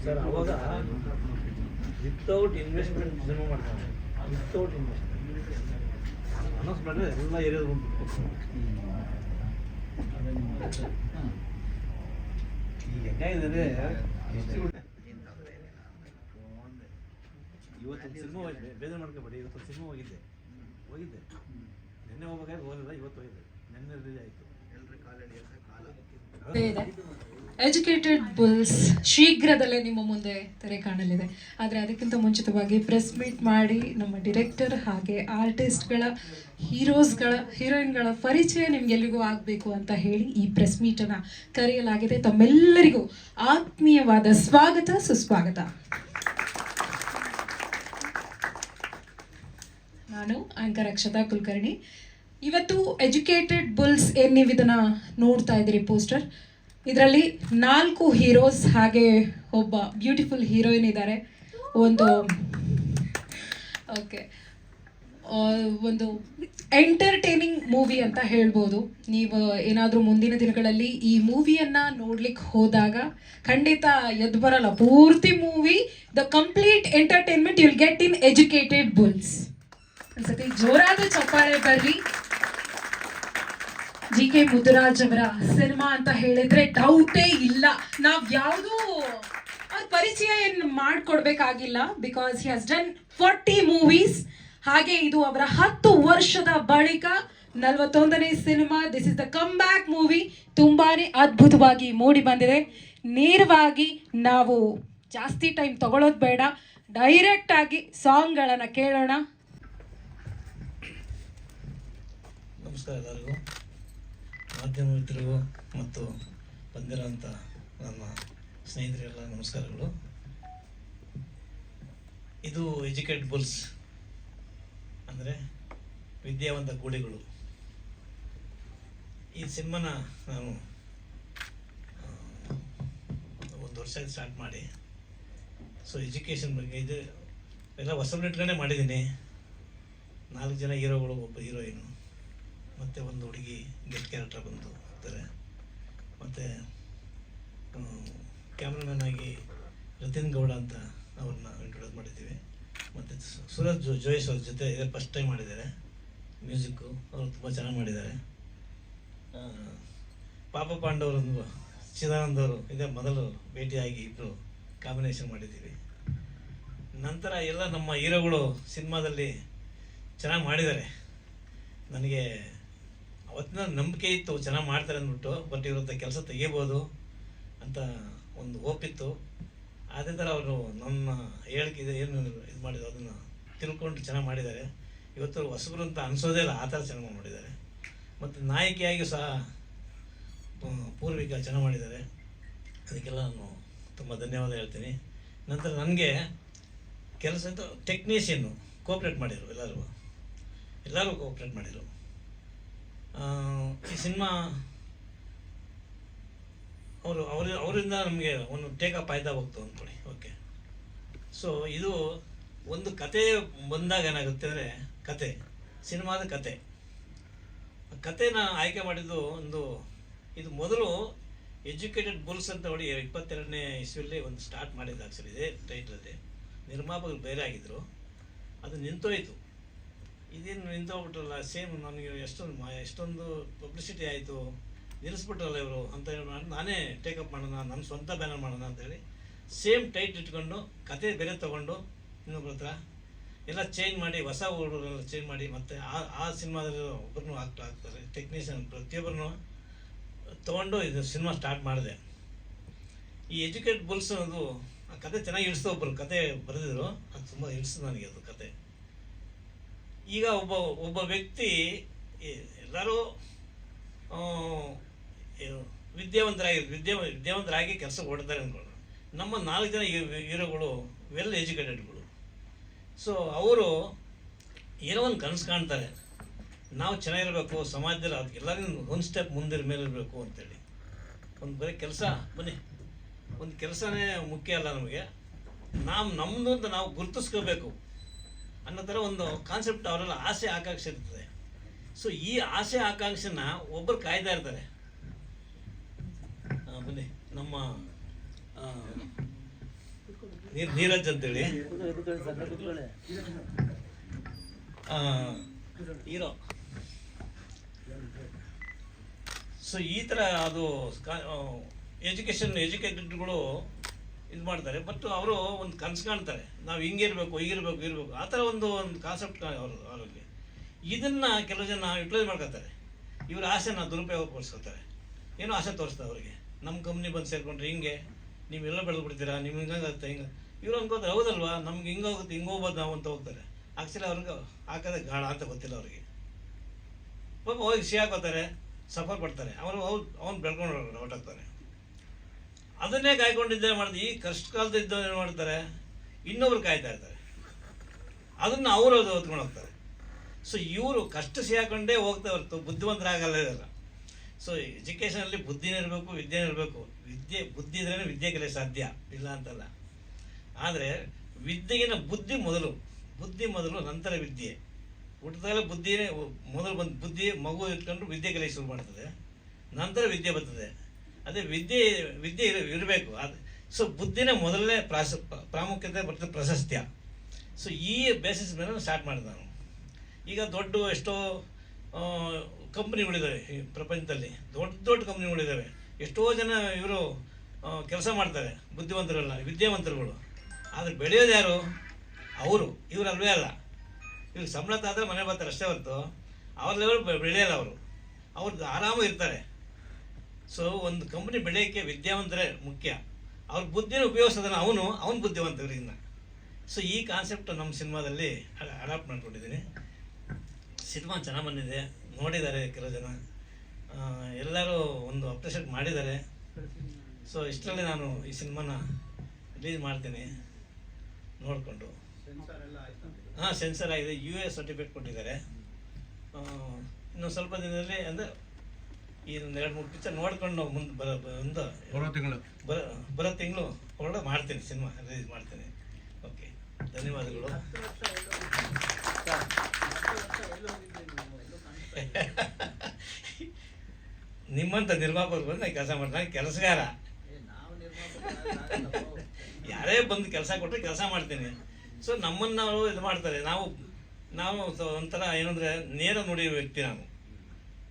Sir ಅವಾಗ without investment cinema ಮಾಡ್ತಾರೆ. Without investment announce ಮಾಡಿದ್ರೆ ಎಲ್ಲ ಏರಿಯಾದ ಈಗ ಹೆಂಗಾಗಿದೆ ಇವತ್ತು ಸಿನಿಮಾ ಹೋಗಿದ್ದೆ, ಬೇಜಾರು ಮಾಡ್ಕೊಬೇಡಿ. ಇವತ್ತು ಸಿನಿಮಾ ಹೋಗಿದ್ದೆ ನಿನ್ನೆ ಹೋಗ್ಬೇಕಾದ್ರೆ ಹೋಗಿಲ್ಲ, ಇವತ್ತು ಹೋಗಿದ್ದೆ. ನಿನ್ನೆ ರಿಲೀಸ್ ಆಯಿತು. ಎಜುಕೇಟೆಡ್ ಬುಲ್ಸ್ ಶೀಘ್ರದಲ್ಲೇ ನಿಮ್ಮ ಮುಂದೆ ತೆರೆ ಕಾಣಲಿದೆ. ಆದರೆ ಅದಕ್ಕಿಂತ ಮುಂಚಿತವಾಗಿ ಪ್ರೆಸ್ ಮೀಟ್ ಮಾಡಿ ನಮ್ಮ ಡಿರೆಕ್ಟರ್ ಹಾಗೆ ಆರ್ಟಿಸ್ಟ್ಗಳ ಹೀರೋಯಿನ್ಗಳ ಪರಿಚಯ ನಿಮ್ಗೆಲ್ಲಿಗೂ ಆಗಬೇಕು ಅಂತ ಹೇಳಿ ಈ ಪ್ರೆಸ್ ಮೀಟನ್ನು ಕರೆಯಲಾಗಿದೆ. ತಮ್ಮೆಲ್ಲರಿಗೂ ಆತ್ಮೀಯವಾದ ಸ್ವಾಗತ, ಸುಸ್ವಾಗತ. ನಾನು ಆಂಕರ್ ಅಕ್ಷತಾ ಕುಲಕರ್ಣಿ. ಇವತ್ತು ಎಜುಕೇಟೆಡ್ ಬುಲ್ಸ್ ಏನು ನೀವು ಇದನ್ನು ನೋಡ್ತಾ ಇದ್ದೀರಿ ಪೋಸ್ಟರ್, ಇದರಲ್ಲಿ 4 ಹೀರೋಸ್ ಹಾಗೆ ಒಬ್ಬ ಬ್ಯೂಟಿಫುಲ್ ಹೀರೋಯಿನ್ ಇದ್ದಾರೆ. ಒಂದು ಎಂಟರ್ಟೈನಿಂಗ್ ಮೂವಿ ಅಂತ ಹೇಳ್ಬೋದು. ನೀವು ಏನಾದರೂ ಮುಂದಿನ ದಿನಗಳಲ್ಲಿ ಈ ಮೂವಿಯನ್ನು ನೋಡ್ಲಿಕ್ಕೆ ಹೋದಾಗ ಖಂಡಿತ ಎದ್ದು ಬರಲ್ಲ. ಪೂರ್ತಿ movie the complete entertainment you will get in educated bulls. ಒಂದ್ಸತಿ ಜೋರಾದ ಚಪ್ಪಾಳೆ ಬರ್ರಿ. GK ಮುದುರಾಜ್ ಅವರ ಸಿನಿಮಾ ಅಂತ ಹೇಳಿದ್ರೆ ಡೌಟೇ ಇಲ್ಲ. ನಾವು ಯಾವುದೂ ಅವ್ರ ಪರಿಚಯ ಏನು ಮಾಡ್ಕೊಡ್ಬೇಕಾಗಿಲ್ಲ. Because he has done 40 movies. ಹಾಗೆ ಇದು ಅವರ 10 ವರ್ಷದ ಬಳಿಕ 41ನೇ cinema. This is the comeback movie. ತುಂಬಾನೇ ಅದ್ಭುತವಾಗಿ ಮೂಡಿ ಬಂದಿದೆ. ನೇರವಾಗಿ ನಾವು ಜಾಸ್ತಿ ಟೈಮ್ ತಗೊಳ್ಳೋದು ಬೇಡ, ಡೈರೆಕ್ಟ್ ಆಗಿ ಸಾಂಗ್ಗಳನ್ನು ಕೇಳೋಣ. ನಮಸ್ಕಾರ ಎಲ್ಲರಿಗೂ, ಮಾಧ್ಯಮ ಮಿತ್ರರಿಗೂ ಮತ್ತು ಬಂದಿರೋಂಥ ನನ್ನ ಸ್ನೇಹಿತರೆಲ್ಲ ನಮಸ್ಕಾರಗಳು. ಇದು ಎಜುಕೇಟೆಡ್ ಬುಲ್ಸ್ ಅಂದರೆ ವಿದ್ಯಾವಂತ ಗೂಳಿಗಳು. ಈ ಸಿನಿಮಾನ ನಾನು 1 ವರ್ಷ ಸ್ಟಾರ್ಟ್ ಮಾಡಿ, ಸೊ ಎಜುಕೇಷನ್ ಬಗ್ಗೆ ಇದು ಎಲ್ಲ ಹೊಸಬ್ರಿಟ್ಕೊಂಡೇ ಮಾಡಿದ್ದೀನಿ. 4 ಜನ ಹೀರೋಗಳು, ಒಬ್ಬ ಹೀರೋಯಿನು, ಮತ್ತು ಒಂದು ಹುಡುಗಿ ಗೆಸ್ಟ್ ಕ್ಯಾರೆಕ್ಟರ್ ಬಂದು ಹೋಗ್ತಾರೆ. ಮತ್ತು ಕ್ಯಾಮ್ರಾಮನ್ ಆಗಿ ರತಿನ್ ಗೌಡ ಅಂತ ಅವ್ರನ್ನ ಇಂಟ್ರೊಡ್ಯೂಸ್ ಮಾಡಿದ್ದೀವಿ. ಮತ್ತು ಸೂರಜ್ ಜೋಯೇಶ್ ಅವ್ರ ಜೊತೆ ಇದೇ ಫಸ್ಟ್ ಟೈಮ್ ಮಾಡಿದ್ದಾರೆ ಮ್ಯೂಸಿಕ್ಕು. ಅವರು ತುಂಬ ಚೆನ್ನಾಗಿ ಮಾಡಿದ್ದಾರೆ. ಪಾಪ ಪಾಂಡವರೊಂದು ಚಿದಾನಂದ್ ಅವರು ಇದೇ ಮೊದಲು ಭೇಟಿಯಾಗಿ ಇಬ್ಬರು ಕಾಂಬಿನೇಷನ್ ಮಾಡಿದ್ದೀವಿ. ನಂತರ ಎಲ್ಲ ನಮ್ಮ ಹೀರೋಗಳು ಸಿನಿಮಾದಲ್ಲಿ ಚೆನ್ನಾಗಿ ಮಾಡಿದ್ದಾರೆ. ನನಗೆ ಅವತ್ತಿನ ನಂಬಿಕೆ ಇತ್ತು ಚೆನ್ನಾಗಿ ಮಾಡ್ತಾರೆ ಅಂದ್ಬಿಟ್ಟು. ಬಟ್ ಇವ್ರದ್ದು ಕೆಲಸ ತೆಗಿಬೋದು ಅಂತ ಒಂದು ಹೋಪಿತ್ತು. ಅದೇ ಥರ ಅವರು ನನ್ನ ಹೇಳಿಕೆ ಏನು ಇದು ಮಾಡಿದ್ರು ಅದನ್ನು ತಿಳ್ಕೊಂಡು ಚೆನ್ನಾಗಿ ಮಾಡಿದ್ದಾರೆ. ಇವತ್ತು ಹೊಸಬರು ಅಂತ ಅನಿಸೋದೇ ಇಲ್ಲ, ಆ ಥರ ಚೆನ್ನಾಗಿ ಮಾಡಿದ್ದಾರೆ. ಮತ್ತು ನಾಯಕಿಯಾಗಿ ಸಹ ಪೂರ್ವಿಕ ಚೆನ್ನಾಗಿ ಮಾಡಿದ್ದಾರೆ. ಅದಕ್ಕೆಲ್ಲ ನಾನು ತುಂಬ ಧನ್ಯವಾದ ಹೇಳ್ತೀನಿ. ನಂತರ ನನಗೆ ಕೆಲಸ ಅಂತ ಟೆಕ್ನಿಷಿಯನ್ನು ಕೋಪ್ರೇಟ್ ಮಾಡಿದರು. ಎಲ್ಲರೂ ಕೋಪ್ರೇಟ್ ಮಾಡಿದರು. ಈ ಸಿನಿಮಾ ಅವರಿಂದ ನಮಗೆ ಒಂದು ಟೇಕಪ್ ಆಯ್ತಾ ಹೋಗ್ತು ಅಂದ್ಕೊಳ್ಳಿ. ಓಕೆ, ಸೊ ಇದು ಒಂದು ಕತೆ ಬಂದಾಗ ಏನಾಗುತ್ತೆ ಅಂದರೆ ಸಿನಿಮಾದ ಕತೆನ ಆಯ್ಕೆ ಮಾಡಿದ್ದು ಇದು ಮೊದಲು ಎಜುಕೇಟೆಡ್ ಬುಲ್ಸ್ ಅಂತ ನೋಡಿ 22ನೇ ಇಸ್ವಿಯಲ್ಲಿ ಒಂದು ಸ್ಟಾರ್ಟ್ ಮಾಡಿದ್ದು. ಆಕ್ಚುಲಿ ಇದೆ ಟೈಟಲಲ್ಲಿ. ನಿರ್ಮಾಪಕರು ಬೇರೆ ಆಗಿದ್ದರು, ಅದು ನಿಂತೋಯ್ತು. ಇದೇನು ನಿಂತೋಗ್ಬಿಟ್ರಲ್ಲ, ಸೇಮ್ ನನಗೆ ಎಷ್ಟೊಂದು ಪಬ್ಲಿಸಿಟಿ ಆಯಿತು, ನಿಲ್ಲಿಸ್ಬಿಟ್ರಲ್ಲ ಇವರು ಅಂತ ಹೇಳಿ ನಾನೇ ಟೇಕಪ್ ಮಾಡೋಣ, ನನ್ನ ಸ್ವಂತ ಬ್ಯಾನರ್ ಮಾಡೋಣ ಅಂತೇಳಿ ಸೇಮ್ ಟೈಟ್ ಇಟ್ಕೊಂಡು ಕತೆ ಬೇರೆ ತೊಗೊಂಡು ಇನ್ನೊಬ್ಬರ ಹತ್ರ ಎಲ್ಲ ಚೇಂಜ್ ಮಾಡಿ, ಹೊಸ ಹುಡುಗರೆಲ್ಲ ಚೇಂಜ್ ಮಾಡಿ, ಮತ್ತು ಆ ಸಿನಿಮಾದಲ್ಲಿ ಒಬ್ಬರನ್ನೂ ಆಗ್ತಾರೆ ಟೆಕ್ನಿಷಿಯನ್ ಪ್ರತಿಯೊಬ್ಬರನ್ನು ತೊಗೊಂಡು ಇದು ಸಿನಿಮಾ ಸ್ಟಾರ್ಟ್ ಮಾಡಿದೆ. ಈ ಎಜುಕೇಟೆಡ್ ಬುಲ್ಸ್ ಅನ್ನೋದು ಆ ಕತೆ ಚೆನ್ನಾಗಿ ಹಿಡಿಸ್ತು. ಒಬ್ಬರು ಕತೆ ಬರೆದಿದ್ರು, ಅದು ತುಂಬ ಹಿಡಿಸ್ತು ನನಗೆ ಅದು ಕತೆ. ಈಗ ಒಬ್ಬ ವ್ಯಕ್ತಿ ಎಲ್ಲರೂ ವಿದ್ಯಾವಂತರಾಗಿ ಕೆಲಸ ಕೊಡ್ತಾರೆ ಅಂದ್ಕೊಂಡು, ನಮ್ಮ 4 ಜನ ಹೀರೋಗಳು ವೆಲ್ ಎಜುಕೇಟೆಡ್ಗಳು. ಸೊ ಅವರು ಏನೋ ಒಂದು ಕನಸು ಕಾಣ್ತಾರೆ, ನಾವು ಚೆನ್ನಾಗಿರಬೇಕು ಸಮಾಜದಲ್ಲಿ, ಅದಕ್ಕೆಲ್ಲರಿಗೂ ಒಂದು ಸ್ಟೆಪ್ ಮುಂದೆ ಮೇಲೆ ಇರಬೇಕು ಅಂತೇಳಿ. ಒಂದು ಬರೀ ಕೆಲಸ ಒಂದು ಕೆಲಸನೇ ಮುಖ್ಯ ಅಲ್ಲ ನಮಗೆ, ನಮ್ಮದು ಅಂತ ನಾವು ಗುರುತಿಸ್ಕೋಬೇಕು ಅನ್ನೋ ಥರ ಒಂದು ಕಾನ್ಸೆಪ್ಟ್ ಅವರೆಲ್ಲ ಆಸೆ ಆಕಾಂಕ್ಷೆ ಇರ್ತದೆ. ಸೊ ಈ ಆಸೆ ಆಕಾಂಕ್ಷೆನ ಒಬ್ಬರು ಕಾಯ್ತಾ ಇರ್ತಾರೆ. ಬನ್ನಿ ನಮ್ಮ ನೀರಜ್ ಅಂತೇಳಿ ಹೀರೋ. ಸೊ ಈ ಥರ ಅದು ಎಜುಕೇಟೆಡ್ಗಳು ಇದು ಮಾಡ್ತಾರೆ. ಬಟ್ ಅವರು ಒಂದು ಕನಸು ಕಾಣ್ತಾರೆ, ನಾವು ಹಿಂಗಿರ್ಬೇಕು ಇರಬೇಕು ಆ ಥರ ಒಂದು ಕಾನ್ಸೆಪ್ಟ್ ಅವ್ರಿಗೆ. ಇದನ್ನು ಕೆಲವು ಜನ ಯುಟಿಲೈಸ್ ಮಾಡ್ಕೊತಾರೆ, ಇವ್ರ ಆಸೆನ ದುರುಪಯೋಗಪಡಿಸ್ಕೊತಾರೆ. ಏನೋ ಆಸೆ ತೋರಿಸ್ತಾರೆ ಅವ್ರಿಗೆ, ನಮ್ಮ ಕಂಪ್ನಿ ಬಂದು ಸೇರಿಕೊಂಡ್ರೆ ಹಿಂಗೆ ನೀವೆಲ್ಲ ಬೆಳೆದು ಬಿಡ್ತೀರಾ, ನಿಮ್ಗೆ ಹಿಂಗಾಗುತ್ತೆ ಹಿಂಗೆ. ಇವ್ರು ಅನ್ಕೋತಾರೆ ಹೌದಲ್ವಾ, ನಮ್ಗೆ ಹಿಂಗೋಗುತ್ತೆ ಹಿಂಗೆ ಹೋಗ್ಬೋದು ನಾವು ಅಂತ ಹೋಗ್ತಾರೆ. ಆ್ಯಕ್ಚುಲಿ ಅವ್ರಿಗೆ ಹಾಕೋದೇ ಗಾಢ ಅಂತ ಗೊತ್ತಿಲ್ಲ ಅವ್ರಿಗೆ. ಪಾಪ ಹೋಗಿ ಹಾಕೋತಾರೆ, ಸಫರ್ ಪಡ್ತಾರೆ, ಅವ್ನು ಬೆಳ್ಕೊಂಡು ಹೊರಟಾಗ್ತಾರೆ. ಅದನ್ನೇ ಕಾಯ್ಕೊಂಡಿದ್ದೇ ಮಾಡಿದ್ರೆ ಈ ಕಷ್ಟ ಕಾಲದಿದ್ದ ಏನು ಮಾಡ್ತಾರೆ, ಇನ್ನೊಬ್ರು ಕಾಯ್ತಾ ಇರ್ತಾರೆ, ಅದನ್ನು ಅವರು ಅದು ಹೊತ್ಕೊಂಡು ಹೋಗ್ತಾರೆ. ಸೊ ಇವರು ಕಷ್ಟ ಸಿಹಾಕೊಂಡೇ ಹೋಗ್ತಾ ಹೊರತು ಬುದ್ಧಿವಂತರಾಗಲ್ಲ ಇದೆಲ್ಲ. ಸೊ ಎಜುಕೇಷನಲ್ಲಿ ಬುದ್ಧಿನೇ ಇರಬೇಕು, ವಿದ್ಯೆನೇ ಇರಬೇಕು. ಬುದ್ಧಿ ಇದ್ರೇ ವಿದ್ಯೆ ಕಲಿಯ ಸಾಧ್ಯ, ಇಲ್ಲ ಅಂತಲ್ಲ. ಆದರೆ ವಿದ್ಯೆಗಿನ ಬುದ್ಧಿ ಮೊದಲು ನಂತರ ವಿದ್ಯೆ. ಹುಟ್ಟಿದಾಗಲೇ ಬುದ್ಧಿನೇ ಮೊದಲು ಬಂದು ಬುದ್ಧಿ ಮಗು ಇಟ್ಕೊಂಡು ವಿದ್ಯೆ ಕಲಿಯ ಶುರು ಮಾಡ್ತದೆ, ನಂತರ ವಿದ್ಯೆ ಬರ್ತದೆ. ಅದೇ ವಿದ್ಯೆ ಇರಬೇಕು. ಅದು ಸೊ ಬುದ್ಧಿನೇ ಮೊದಲನೇ ಪ್ರಾಮುಖ್ಯತೆ ಬರ್ತದೆ, ಪ್ರಾಶಸ್ತ್ಯ. ಸೊ ಈ ಬೇಸಿಸ್ ಮೇಲೆ ಸ್ಟಾರ್ಟ್ ಮಾಡಿದೆ ನಾನು. ಈಗ ಎಷ್ಟೋ ಕಂಪ್ನಿಗಳಿದ್ದಾವೆ ಈ ಪ್ರಪಂಚದಲ್ಲಿ, ದೊಡ್ಡ ಕಂಪ್ನಿಗಳಿದ್ದಾವೆ. ಎಷ್ಟೋ ಜನ ಇವರು ಕೆಲಸ ಮಾಡ್ತಾರೆ, ಬುದ್ಧಿವಂತರಲ್ಲ, ವಿದ್ಯಾವಂತರುಗಳು. ಆದರೆ ಬೆಳೆಯೋದು ಯಾರು? ಅವರು. ಇವರು ಅಲ್ವೇ ಅಲ್ಲ. ಇವ್ರಿಗೆ ಸಂಬಳ ತಾದ್ರೆ ಮನೆ ಬರ್ತಾರೆ ಅಷ್ಟೇ ಹೊರತು ಅವ್ರ ಲೆವೆಲ್ ಬೆಳೆಯಲ್ಲ. ಅವ್ರದ್ದು ಆರಾಮಾಗಿ ಇರ್ತಾರೆ. ಸೊ ಒಂದು ಕಂಪ್ನಿ ಬೆಳೆಯೋಕ್ಕೆ ವಿದ್ಯಾವಂತರೇ ಮುಖ್ಯ. ಅವ್ರ ಬುದ್ಧಿನ ಉಪಯೋಗಿಸೋದನ್ನ ಅವನು ಬುದ್ಧಿವಂತ ಇವ್ರಿಗಿನ್ನ. ಸೊ ಈ ಕಾನ್ಸೆಪ್ಟ್ ನಮ್ಮ ಸಿನಿಮಾದಲ್ಲಿ ಅಡಾಪ್ಟ್ ಮಾಡ್ಕೊಂಡಿದ್ದೀನಿ. ಸಿನಿಮಾ ಚೆನ್ನಾಗಿ ಬಂದಿದೆ, ನೋಡಿದ್ದಾರೆ ಕೆಲವು ಜನ, ಎಲ್ಲರೂ ಒಂದು ಅಪ್ರಿಷಿಯೇಟ್ ಮಾಡಿದ್ದಾರೆ. ಸೊ ಇಷ್ಟರಲ್ಲಿ ನಾನು ಈ ಸಿನಿಮಾನ ರಿಲೀಸ್ ಮಾಡ್ತೀನಿ ನೋಡಿಕೊಂಡು. ಸೆನ್ಸರ್ ಆಗಿದೆ, US ಸರ್ಟಿಫಿಕೇಟ್ ಕೊಟ್ಟಿದ್ದಾರೆ. ಇನ್ನು ಸ್ವಲ್ಪ ದಿನದಲ್ಲಿ ಅಂದರೆ ಈ ಒಂದು 2-3 ಪಿಕ್ಚರ್ ನೋಡ್ಕೊಂಡು ಮುಂದೆ ಬರೋ ತಿಂಗಳು ಹೊರಡ ಮಾಡ್ತೀನಿ, ಸಿನಿಮಾ ರಿಲೀಸ್ ಮಾಡ್ತೀನಿ. ಓಕೆ, ಧನ್ಯವಾದಗಳು. ನಿಮ್ಮಂಥ ನಿರ್ಮಾಪಕರು ಬಂದು ನಾನು ಕೆಲಸ ಮಾಡ್ತೀನಿ, ನಾನು ಕೆಲಸಗಾರ. ಯಾರೇ ಬಂದು ಕೆಲಸ ಕೊಟ್ಟರೆ ಕೆಲಸ ಮಾಡ್ತೀನಿ. ಸೊ ನಮ್ಮನ್ನು ಅವರು ಇದು ಮಾಡ್ತಾರೆ. ನಾವು ಒಂಥರ ಏನಂದರೆ ನೇರ ನುಡಿಯೋ ವ್ಯಕ್ತಿ. ನಾನು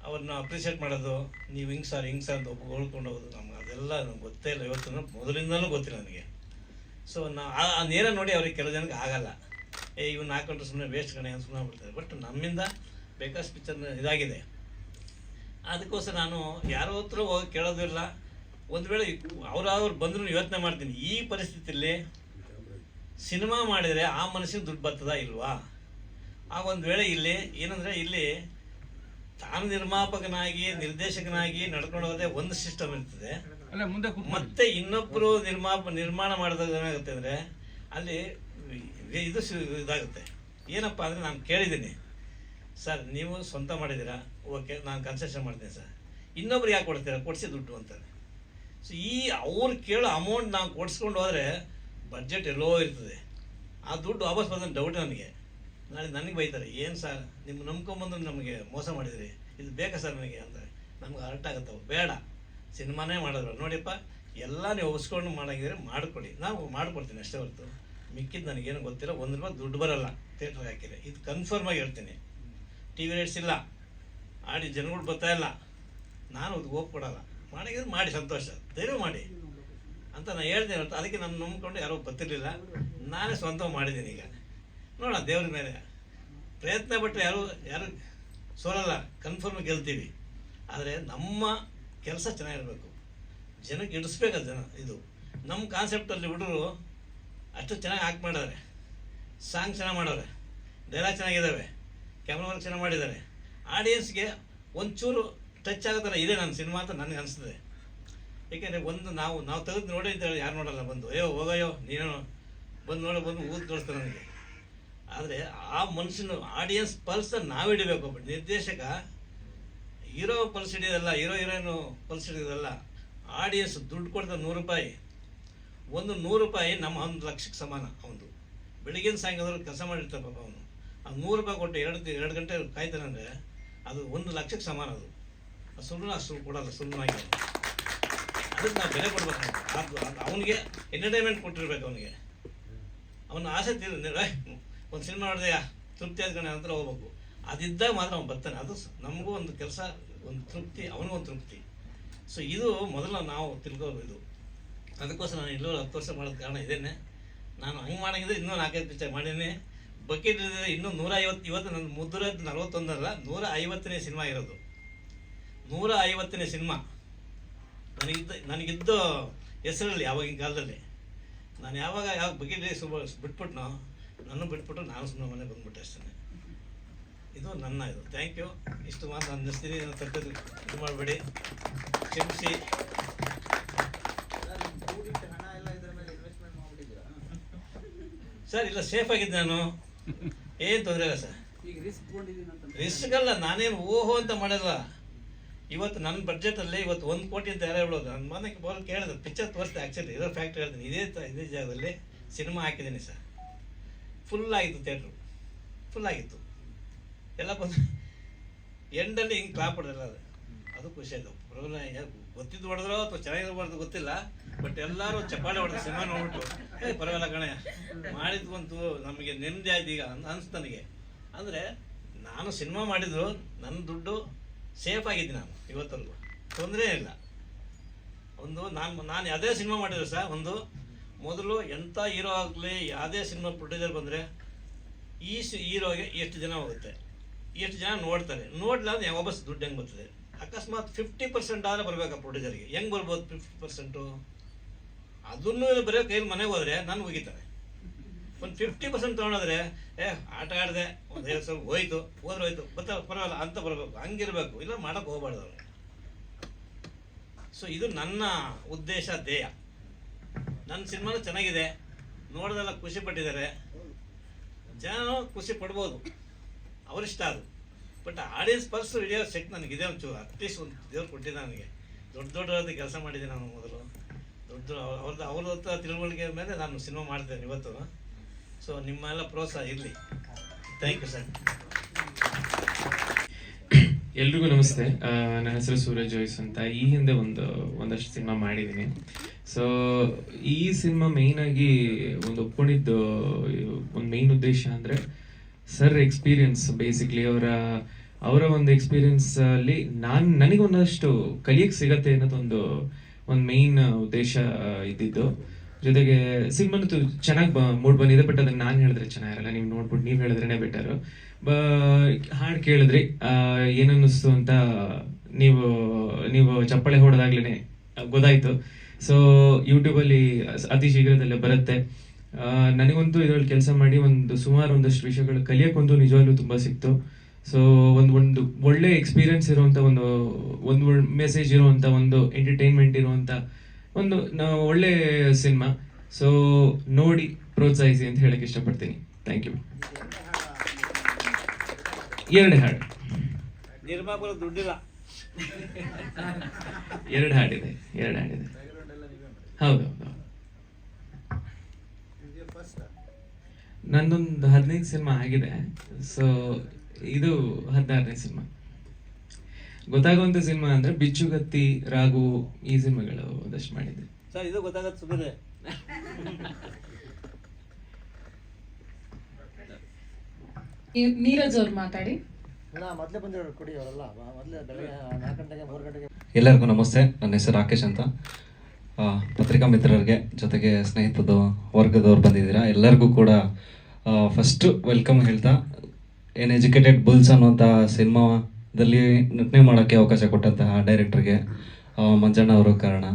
ಅವ್ರನ್ನ ಅಪ್ರಿಷಿಯೇಟ್ ಮಾಡೋದು, ನೀವು ಹಿಂಗೆ ಸರ್ ಅಂತ ಹೊಳ್ಕೊಂಡು ಹೋಗೋದು, ನಮ್ಗೆ ಅದೆಲ್ಲ ನಮ್ಗೆ ಗೊತ್ತೇ ಇಲ್ಲ. ಇವತ್ತು ಮೊದಲಿಂದಲೂ ಗೊತ್ತಿಲ್ಲ ನನಗೆ. ಸೊ ಆ ನೇರ ನೋಡಿ ಅವ್ರಿಗೆ ಕೆಲವು ಜನಕ್ಕೆ ಆಗಲ್ಲ. ಇವನ್ನ ಹಾಕೊಂಡ್ರೆ ಸುಮ್ಮನೆ ವೇಸ್ಟ್ ಕಣೆ ಅಂತ ಸುಮ್ಮನೆ ಬಿಡ್ತಾರೆ. ಬಟ್ ನಮ್ಮಿಂದ ಬೇಕಾದಷ್ಟು ಪಿಕ್ಚರ್ ಇದಾಗಿದೆ. ಅದಕ್ಕೋಸ್ಕರ ನಾನು ಯಾರೋ ಹತ್ರ ಹೋಗಿ ಕೇಳೋದಿಲ್ಲ. ಒಂದು ವೇಳೆ ಅವ್ರು ಬಂದರೂ ಯೋಚನೆ ಮಾಡ್ತೀನಿ, ಈ ಪರಿಸ್ಥಿತಿಯಲ್ಲಿ ಸಿನಿಮಾ ಮಾಡಿದರೆ ಆ ಮನಸ್ಸಿಗೆ ದುಡ್ಡು ಬರ್ತದಾ ಇಲ್ವಾ? ಆ ಒಂದು ವೇಳೆ ಇಲ್ಲಿ ಏನಂದರೆ, ಇಲ್ಲಿ ತಾನು ನಿರ್ಮಾಪಕನಾಗಿ ನಿರ್ದೇಶಕನಾಗಿ ನಡ್ಕೊಂಡು ಹೋಗೋದೇ ಒಂದು ಸಿಸ್ಟಮ್ ಇರ್ತದೆ. ಮತ್ತೆ ಇನ್ನೊಬ್ಬರು ನಿರ್ಮಾಣ ಮಾಡಿದಾಗ ಏನಾಗುತ್ತೆ ಅಂದರೆ ಅಲ್ಲಿ ಇದಾಗುತ್ತೆ. ಏನಪ್ಪ ಅಂದರೆ, ನಾನು ಕೇಳಿದ್ದೀನಿ, ಸರ್ ನೀವು ಸ್ವಂತ ಮಾಡಿದ್ದೀರಾ, ಓಕೆ ನಾನು ಕನ್ಸೆಷನ್ ಮಾಡ್ತೀನಿ ಸರ್, ಇನ್ನೊಬ್ರು ಯಾಕೆ ಕೊಡ್ತೀರಾ, ಕೊಡಿಸಿ ದುಡ್ಡು ಅಂತಾರೆ. ಸೊ ಅವ್ರು ಕೇಳೋ ಅಮೌಂಟ್ ನಾವು ಕೊಡಿಸ್ಕೊಂಡು ಹೋದರೆ ಬಡ್ಜೆಟ್ ಎಲ್ಲೋ ಇರ್ತದೆ, ಆ ದುಡ್ಡು ವಾಪಸ್ ಬಂದ ಡೌಟ್ ನನಗೆ. ನಾಳೆ ನನಗೆ ಬೈತಾರೆ, ಏನು ಸರ್ ನಿಮ್ಮ ನಂಬ್ಕೊಂಬಂದು ನಮಗೆ ಮೋಸ ಮಾಡಿದಿರಿ, ಇದು ಬೇಕಾ ಸರ್ ನನಗೆ ಅಂತಾರೆ. ನಮ್ಗೆ ಅರ್ಟ್ ಆಗುತ್ತವೆ, ಬೇಡ ಸಿನಿಮಾನೇ ಮಾಡೋದು ನೋಡಿಪ್ಪ, ಎಲ್ಲ ನೀವು ಒಪ್ಸ್ಕೊಂಡು ಮಾಡೋಂಗಿದ್ರೆ ಮಾಡಿಕೊಡಿ, ನಾವು ಮಾಡಿಕೊಡ್ತೀನಿ ಅಷ್ಟೇ ಹೊರತು ಮಿಕ್ಕಿದ್ದು ನನಗೇನು ಗೊತ್ತಿಲ್ಲ. ₹1 ದುಡ್ಡು ಬರೋಲ್ಲ ಥಿಯೇಟ್ರಿಗೆ ಹಾಕಿದ್ರೆ, ಇದು ಕನ್ಫರ್ಮಾಗಿ ಹೇಳ್ತೀನಿ. TV ರೇಟ್ಸ್ ಇಲ್ಲ, ಆಡಿ ಜನಗಳು ಬರ್ತಾ ಇಲ್ಲ, ನಾನು ಅದಕ್ಕೆ ಹೋಗ್ಕೊಡಲ್ಲ. ಮಾಡಿದ್ರೆ ಮಾಡಿ, ಸಂತೋಷ, ಧೈರ್ಯ ಮಾಡಿ ಅಂತ ನಾನು ಹೇಳ್ತೀನಿ ಹೊರತು ಅದಕ್ಕೆ ನಾನು ನಂಬ್ಕೊಂಡು ಯಾರೋ ಬರ್ತಿರ್ಲಿಲ್ಲ, ನಾನೇ ಸ್ವಂತ ಮಾಡಿದ್ದೀನಿ. ಈಗ ನೋಡೋಣ, ದೇವ್ರ ಮೇಲೆ ಪ್ರಯತ್ನ ಪಟ್ಟರೆ ಯಾರು ಸೋಲಲ್ಲ, ಕನ್ಫರ್ಮ್ ಗೆಲ್ತೀವಿ. ಆದರೆ ನಮ್ಮ ಕೆಲಸ ಚೆನ್ನಾಗಿರಬೇಕು, ಜನಕ್ಕೆ ಇಡಿಸ್ಬೇಕು ಜನ. ಇದು ನಮ್ಮ ಕಾನ್ಸೆಪ್ಟಲ್ಲಿ ಹುಡುಗರು ಅಷ್ಟು ಚೆನ್ನಾಗಿ ಆಕ್ಟ್ ಮಾಡಿದ್ದಾರೆ, ಸಾಂಗ್ ಚೆನ್ನಾಗಿ ಮಾಡವ್ರೆ, ಡೈಲಾಗ್ ಚೆನ್ನಾಗಿದ್ದಾವೆ, ಕ್ಯಾಮ್ರಾ ವರ್ಕ್ ಚೆನ್ನಾಗಿ ಮಾಡಿದ್ದಾರೆ. ಆಡಿಯನ್ಸ್ಗೆ ಒಂಚೂರು ಟಚ್ ಆಗೋ ಥರ ಇದೆ ನನ್ನ ಸಿನಿಮಾ ಅಂತ ನನಗೆ ಅನಿಸ್ತದೆ. ಏಕೆಂದರೆ ನಾವು ತೆಗೆದು ನೋಡಿ ಅಂತ ಹೇಳಿ ಯಾರು ನೋಡಲ್ಲ, ಬಂದು ಹೋಗಯ್ಯೋ ನೀನು ಬಂದು ಊದು ತೋರಿಸ್ತಾರೆ ನನಗೆ. ಆದರೆ ಆ ಮನುಷ್ಯನ ಆಡಿಯನ್ಸ್ ಪಲ್ಸ್ ನಾವು ಹಿಡಿಬೇಕು. ಒಬ್ಬ ನಿರ್ದೇಶಕ ಹೀರೋ ಪಲ್ಸ್ ಹಿಡಿಯೋದಲ್ಲ, ಹೀರೋಯಿನ್ ಪಲ್ಸ್ ಹಿಡಿಯೋದಲ್ಲ. ಆಡಿಯನ್ಸ್ ದುಡ್ಡು ಕೊಡ್ತಾರೆ ₹100, ಒಂದು ₹100 ನಮ್ಮ ₹1,00,000ಕ್ಕೆ ಸಮಾನ. ಅವನು ಬೆಳಿಗ್ಗಿನ ಸಾಯಂಕಾಲ ಕೆಲಸ ಮಾಡಿರ್ತಾರೆ ಪಾಪ. ಅವನು ಆ ₹100 ಕೊಟ್ಟು 2 ಗಂಟೆ ಕಾಯ್ತಾನೆ ಅಂದರೆ ಅದು ₹1,00,000ಕ್ಕೆ ಸಮಾನ. ಅದು ಸುಮ್ಮನೆ ಅಷ್ಟು ಕೊಡಲ್ಲ ಸುಮ್ಮನಾಗಿ. ಅದಕ್ಕೆ ನಾವು ಬೆಲೆ ಕೊಡ್ಬೇಕು. ಅವನಿಗೆ ಎಂಟರ್ಟೈನ್ಮೆಂಟ್ ಕೊಟ್ಟಿರ್ಬೇಕು. ಅವನಿಗೆ ಅವನ ಆಸೆ ಒಂದು ಸಿನಿಮಾ ನೋಡಿದೆಯಾ ತೃಪ್ತಿ ಆದ ಕಣೆ ಅಂತ ಹೋಗ್ಬೇಕು. ಅದಿದ್ದಾಗ ಮಾತ್ರ ಅವ್ನು ಬರ್ತಾನೆ. ಅದು ನಮಗೂ ಒಂದು ಕೆಲಸ, ಒಂದು ತೃಪ್ತಿ, ಅವನಿಗೊಂದು ತೃಪ್ತಿ. ಸೊ ಇದು ಮೊದಲು ನಾವು ತಿಳ್ಕೋಬೇಕು. ಅದಕ್ಕೋಸ್ಕರ ನಾನು ಇಲ್ಲೂ 10 ವರ್ಷ ಮಾಡೋದು ಕಾರಣ ಇದೇನೆ. ನಾನು ಹಂಗೆ ಮಾಡೋಂಗಿದ್ರೆ ಇನ್ನೂ 4-5 ಪಿಕ್ಚರ್ ಮಾಡೀನಿ. ಬಕೆಟ್ ಇದ್ದರೆ ಇನ್ನೂ 150. ಇವತ್ತು ನನ್ನ 341 ಅಲ್ಲ, 150ನೇ ಸಿನಿಮಾ ಇರೋದು. 150ನೇ ಸಿನಿಮಾ ನನಗಿದ್ದ ಹೆಸರಲ್ಲಿ ಯಾವಾಗಿನ ಕಾಲದಲ್ಲಿ. ನಾನು ಯಾವಾಗ ಬಕೆಟ್ ಬಿಟ್ಬಿಟ್ನೋ, ನನ್ನ ಬಿಟ್ಬಿಟ್ಟು ನಾನು ಸುಮ್ಮನೆ ಮನೆ ಬಂದ್ಬಿಟ್ಟೆ ಅಷ್ಟೇ. ಇದು ನನ್ನ ಇದು. Thank you. ಇಷ್ಟು ಮಾತ್ರ ಅನ್ನಿಸ್ತೀನಿ. ತಪ್ಪದು ಇದು ಮಾಡಬೇಡಿ, ಕ್ಷಮಿಸಿ. ಸರ್ ಇಲ್ಲ, ಸೇಫ್ ಆಗಿದ್ದೆ ನಾನು, ಏನು ತೊಂದರೆ ಇಲ್ಲ ಸರ್. ರಿಸ್ಕ್ ಅಲ್ಲ, ನಾನೇನು ಓಹೋ ಅಂತ ಮಾಡಲ್ಲ. ಇವತ್ತು ನನ್ನ ಬಡ್ಜೆಟಲ್ಲಿ ಇವತ್ತು 1 ಕೋಟಿ ಅಂತ ಯಾರು ಹೇಳೋದು. ನನ್ನ ಮನೆಗೆ ಬೋಲ್ ಕೇಳಿದ್ರು, ಪಿಕ್ಚರ್ ತೋರಿಸ್ದೆ. ಆ್ಯಕ್ಚುಲಿ ಇರೋ ಫ್ಯಾಕ್ಟ್ರಿ ಹೇಳ್ತೀನಿ, ಇದೇ ಜಾಗದಲ್ಲಿ ಸಿನಿಮಾ ಹಾಕಿದ್ದೀನಿ ಸರ್. ಫುಲ್ ಆಗಿತ್ತು, ಥಿಯೇಟ್ರು ಫುಲ್ ಆಗಿತ್ತು. ಎಲ್ಲ ಬಂದು ಎಂಡಲ್ಲಿ ಹಿಂಗೆ ಕ್ಲಾಪ್ ಹೊಡೆದಿಲ್ಲ. ಅದು ಖುಷಿ ಆಯಿತು. ಗೊತ್ತಿದ್ದು ಹೊಡೆದ್ರೋ ಅಥವಾ ಚೆನ್ನಾಗಿರ್ಬಾರ್ದು ಗೊತ್ತಿಲ್ಲ, ಬಟ್ ಎಲ್ಲರೂ ಚಪ್ಪಾಳೆ ಹೊಡೆದು ಸಿನಿಮಾ ನೋಡ್ಬಿಟ್ಟು ಪರವಾಗಿಲ್ಲ ಕಣೆ ಮಾಡಿದ್ದು ಬಂತು, ನಮಗೆ ನೆಮ್ಮದಿ ಆಯ್ತು ಈಗ ಅನ್ಸ್ತು ನನಗೆ. ಅಂದರೆ ನಾನು ಸಿನಿಮಾ ಮಾಡಿದ್ರು ನನ್ನ ದುಡ್ಡು ಸೇಫ್ ಆಗಿದ್ದೀನಿ. ನಾನು ಇವತ್ತರೆಗೂ ತೊಂದರೆ ಇಲ್ಲ. ನಾನು ಯಾವುದೇ ಸಿನಿಮಾ ಮಾಡಿದ್ರು ಸರ್, ಮೊದಲು ಎಂಥ ಹೀರೋ ಆಗಲಿ, ಯಾವುದೇ ಸಿನಿಮಾ ಪ್ರೊಡ್ಯೂಸರ್ ಬಂದರೆ ಈ ಹೀರೋಗೆ ಎಷ್ಟು ಜನ ಹೋಗುತ್ತೆ, ಎಷ್ಟು ಜನ ನೋಡ್ತಾರೆ, ನೋಡಲಿಲ್ಲ ಅಂದರೆ ವಾಪಸ್ ದುಡ್ಡು ಹೆಂಗೆ ಬರ್ತದೆ. ಅಕಸ್ಮಾತ್ 50% ಆದರೆ ಬರಬೇಕಾ ಪ್ರೊಡ್ಯೂಸರ್ಗೆ, ಹೆಂಗೆ ಬರ್ಬೋದು 50%? ಅದನ್ನು ಬರೋ ಕೈಲಿ ಮನೆಗೆ ಹೋದರೆ ನಾನು ಹೋಗಿತಾರೆ. ಒಂದು 50% ತೊಗೊಂಡೋದ್ರೆ ಆಟ ಆಡಿದೆ, ಒಂದು 5 ಸಾವಿರ ಹೋಯ್ತು, ಹೋಯ್ತು ಪರವಾಗಿಲ್ಲ ಅಂತ ಬರಬೇಕು. ಹಂಗಿರ್ಬೇಕು, ಇಲ್ಲ ಮಾಡೋಕ್ಕೆ ಹೋಗ್ಬಾರ್ದು ಅವ್ರಿಗೆ. ಸೊ ಇದು ನನ್ನ ಉದ್ದೇಶ, ಧ್ಯೇಯ. ನನ್ನ ಸಿನಿಮಾನು ಚೆನ್ನಾಗಿದೆ, ನೋಡೋದೆಲ್ಲ ಖುಷಿ ಪಟ್ಟಿದ್ದಾರೆ. ಜನ ಖುಷಿ ಪಡ್ಬೋದು, ಅವರಿಷ್ಟ ಅದು. ಬಟ್ ಆಡಿಯನ್ಸ್ ಪರ್ಸ್ ಹಿಡಿಯೋ ಶಕ್ತಿ ನನಗಿದೆ ಒಂಚೂರು. ಅಟ್ಲೀಸ್ಟ್ ಒಂದು ದೇವ್ರು ಕೊಟ್ಟಿದ್ದ ನನಗೆ. ದೊಡ್ಡವ್ರದ್ದು ಕೆಲಸ ಮಾಡಿದ್ದೀನಿ ನಾನು ಮೊದಲು. ಅವ್ರ ಹತ್ರ ತಿಳುವಳಿಕೆ ಮೇಲೆ ನಾನು ಸಿನಿಮಾ ಮಾಡ್ತೇನೆ ಇವತ್ತು. ಸೊ ನಿಮ್ಮೆಲ್ಲ ಪ್ರೋತ್ಸಾಹ ಇರಲಿ. Thank you sir. ಎಲ್ರಿಗೂ ನಮಸ್ತೆ. ನನ್ನ ಹೆಸರು ಸೂರಜ್ ಜೋಯ್ಸ್ ಅಂತ. ಈ ಹಿಂದೆ ಒಂದಷ್ಟು ಸಿನಿಮಾ ಮಾಡಿದ್ದೀನಿ. ಸೊ ಈ ಸಿನಿಮಾ ಮೇಯ್ನಾಗಿ ಒಪ್ಕೊಂಡಿದ್ದು ಒಂದು ಮೇಯ್ನ್ ಉದ್ದೇಶ ಅಂದರೆ ಸರ್ ಎಕ್ಸ್ಪೀರಿಯನ್ಸ್. ಬೇಸಿಕ್ಲಿ ಅವರ ಒಂದು ಎಕ್ಸ್ಪೀರಿಯನ್ಸ್ ಅಲ್ಲಿ ನನಗೆ ಒಂದಷ್ಟು ಕಲಿಯಕ್ಕೆ ಸಿಗತ್ತೆ ಅನ್ನೋದೊಂದು ಮೇಯ್ನ್ ಉದ್ದೇಶ ಇದ್ದಿದ್ದು. ಜೊತೆಗೆ ಸಿನಿಮಾನು ಚೆನ್ನಾಗಿ ಮೂಡ್ ಬಂದಿದೆ. ಬಟ್ ಅದನ್ನ ನಾನು ಹೇಳಿದ್ರೆ ಚೆನ್ನಾಗಿರಲ್ಲ, ನೀವು ನೋಡ್ಬಿಟ್ಟು ನೀವು ಹೇಳಿದ್ರೇ ಬೆಟರು. ಹಾಡು ಕೇಳಿದ್ರಿ, ಏನನ್ನಿಸ್ತು ಅಂತ ನೀವು ಚಪ್ಪಾಳೆ ಹೊಡೆದಾಗ್ಲೇ ಗೊತ್ತಾಯ್ತು. ಸೊ ಯೂಟ್ಯೂಬಲ್ಲಿ ಅತಿ ಶೀಘ್ರದಲ್ಲೇ ಬರುತ್ತೆ. ನನಗಂತೂ ಇದರಲ್ಲಿ ಕೆಲಸ ಮಾಡಿ ಸುಮಾರು ಒಂದಷ್ಟು ವಿಷಯಗಳು ಕಲಿಯೋಕ್ಕಂತೂ ನಿಜವಾಗ್ಲೂ ತುಂಬ ಸಿಕ್ತು. ಸೊ ಒಂದು ಒಳ್ಳೆ ಎಕ್ಸ್ಪೀರಿಯನ್ಸ್ ಇರುವಂಥ ಒಂದು ಮೆಸೇಜ್ ಇರುವಂಥ, ಒಂದು ಎಂಟರ್ಟೈನ್ಮೆಂಟ್ ಇರುವಂಥ ಒಳ್ಳೆ ಸಿನಿಮಾ. ಸೊ ನೋಡಿ ಪ್ರೋತ್ಸಾಹಿಸಿ ಅಂತ ಹೇಳಕ್ಕೆ ಇಷ್ಟಪಡ್ತೀನಿ. Thank you. 2 ಹಾಡು ನಿರ್ಮಾಪಕ ದುಡ್ಡಿಲ್ಲ. 2 ಹಾಡಿದೆ. ಹೌದು. ನಂದೊಂದು 15 ಸಿನಿಮಾ ಆಗಿದೆ. ಸೊ ಇದು 16ನೇ ಸಿನಿಮಾ. ಗೊತ್ತಾಗುವಂಥ ಸಿನಿಮಾ ಅಂದರೆ ಬಿಚ್ಚುಗತ್ತಿ, ರಾಗು, ಈ ಸಿನಿಮಾಗಳು ಒಂದಷ್ಟು ಮಾಡಿದ್ದೆ ಸರ್. ಇದು ಗೊತ್ತಾಗತ್ತೆ ಸುಮ್ಮನೆ. ನೀರಜ್ ಅವ್ರು ಮಾತಾಡಿ. ಎಲ್ಲರಿಗೂ ನಮಸ್ತೆ. ನನ್ನ ಹೆಸರು ರಾಕೇಶ್ ಅಂತ. ಪತ್ರಿಕಾ ಮಿತ್ರರಿಗೆ ಜೊತೆಗೆ ಸ್ನೇಹಿತದ ವರ್ಗದವ್ರು ಬಂದಿದ್ದೀರಾ, ಎಲ್ಲರಿಗೂ ಕೂಡ ಫಸ್ಟು ವೆಲ್ಕಮ್ ಹೇಳ್ತಾ, ಏನು ಎಜುಕೇಟೆಡ್ ಬುಲ್ಸ್ ಅನ್ನುವಂಥ ಸಿನಿಮಾದಲ್ಲಿ ನಟನೆ ಮಾಡೋಕ್ಕೆ ಅವಕಾಶ ಕೊಟ್ಟಂತಹ ಡೈರೆಕ್ಟ್ರಿಗೆ ಮಂಜಣ್ಣ ಅವರು ಕಾರಣ.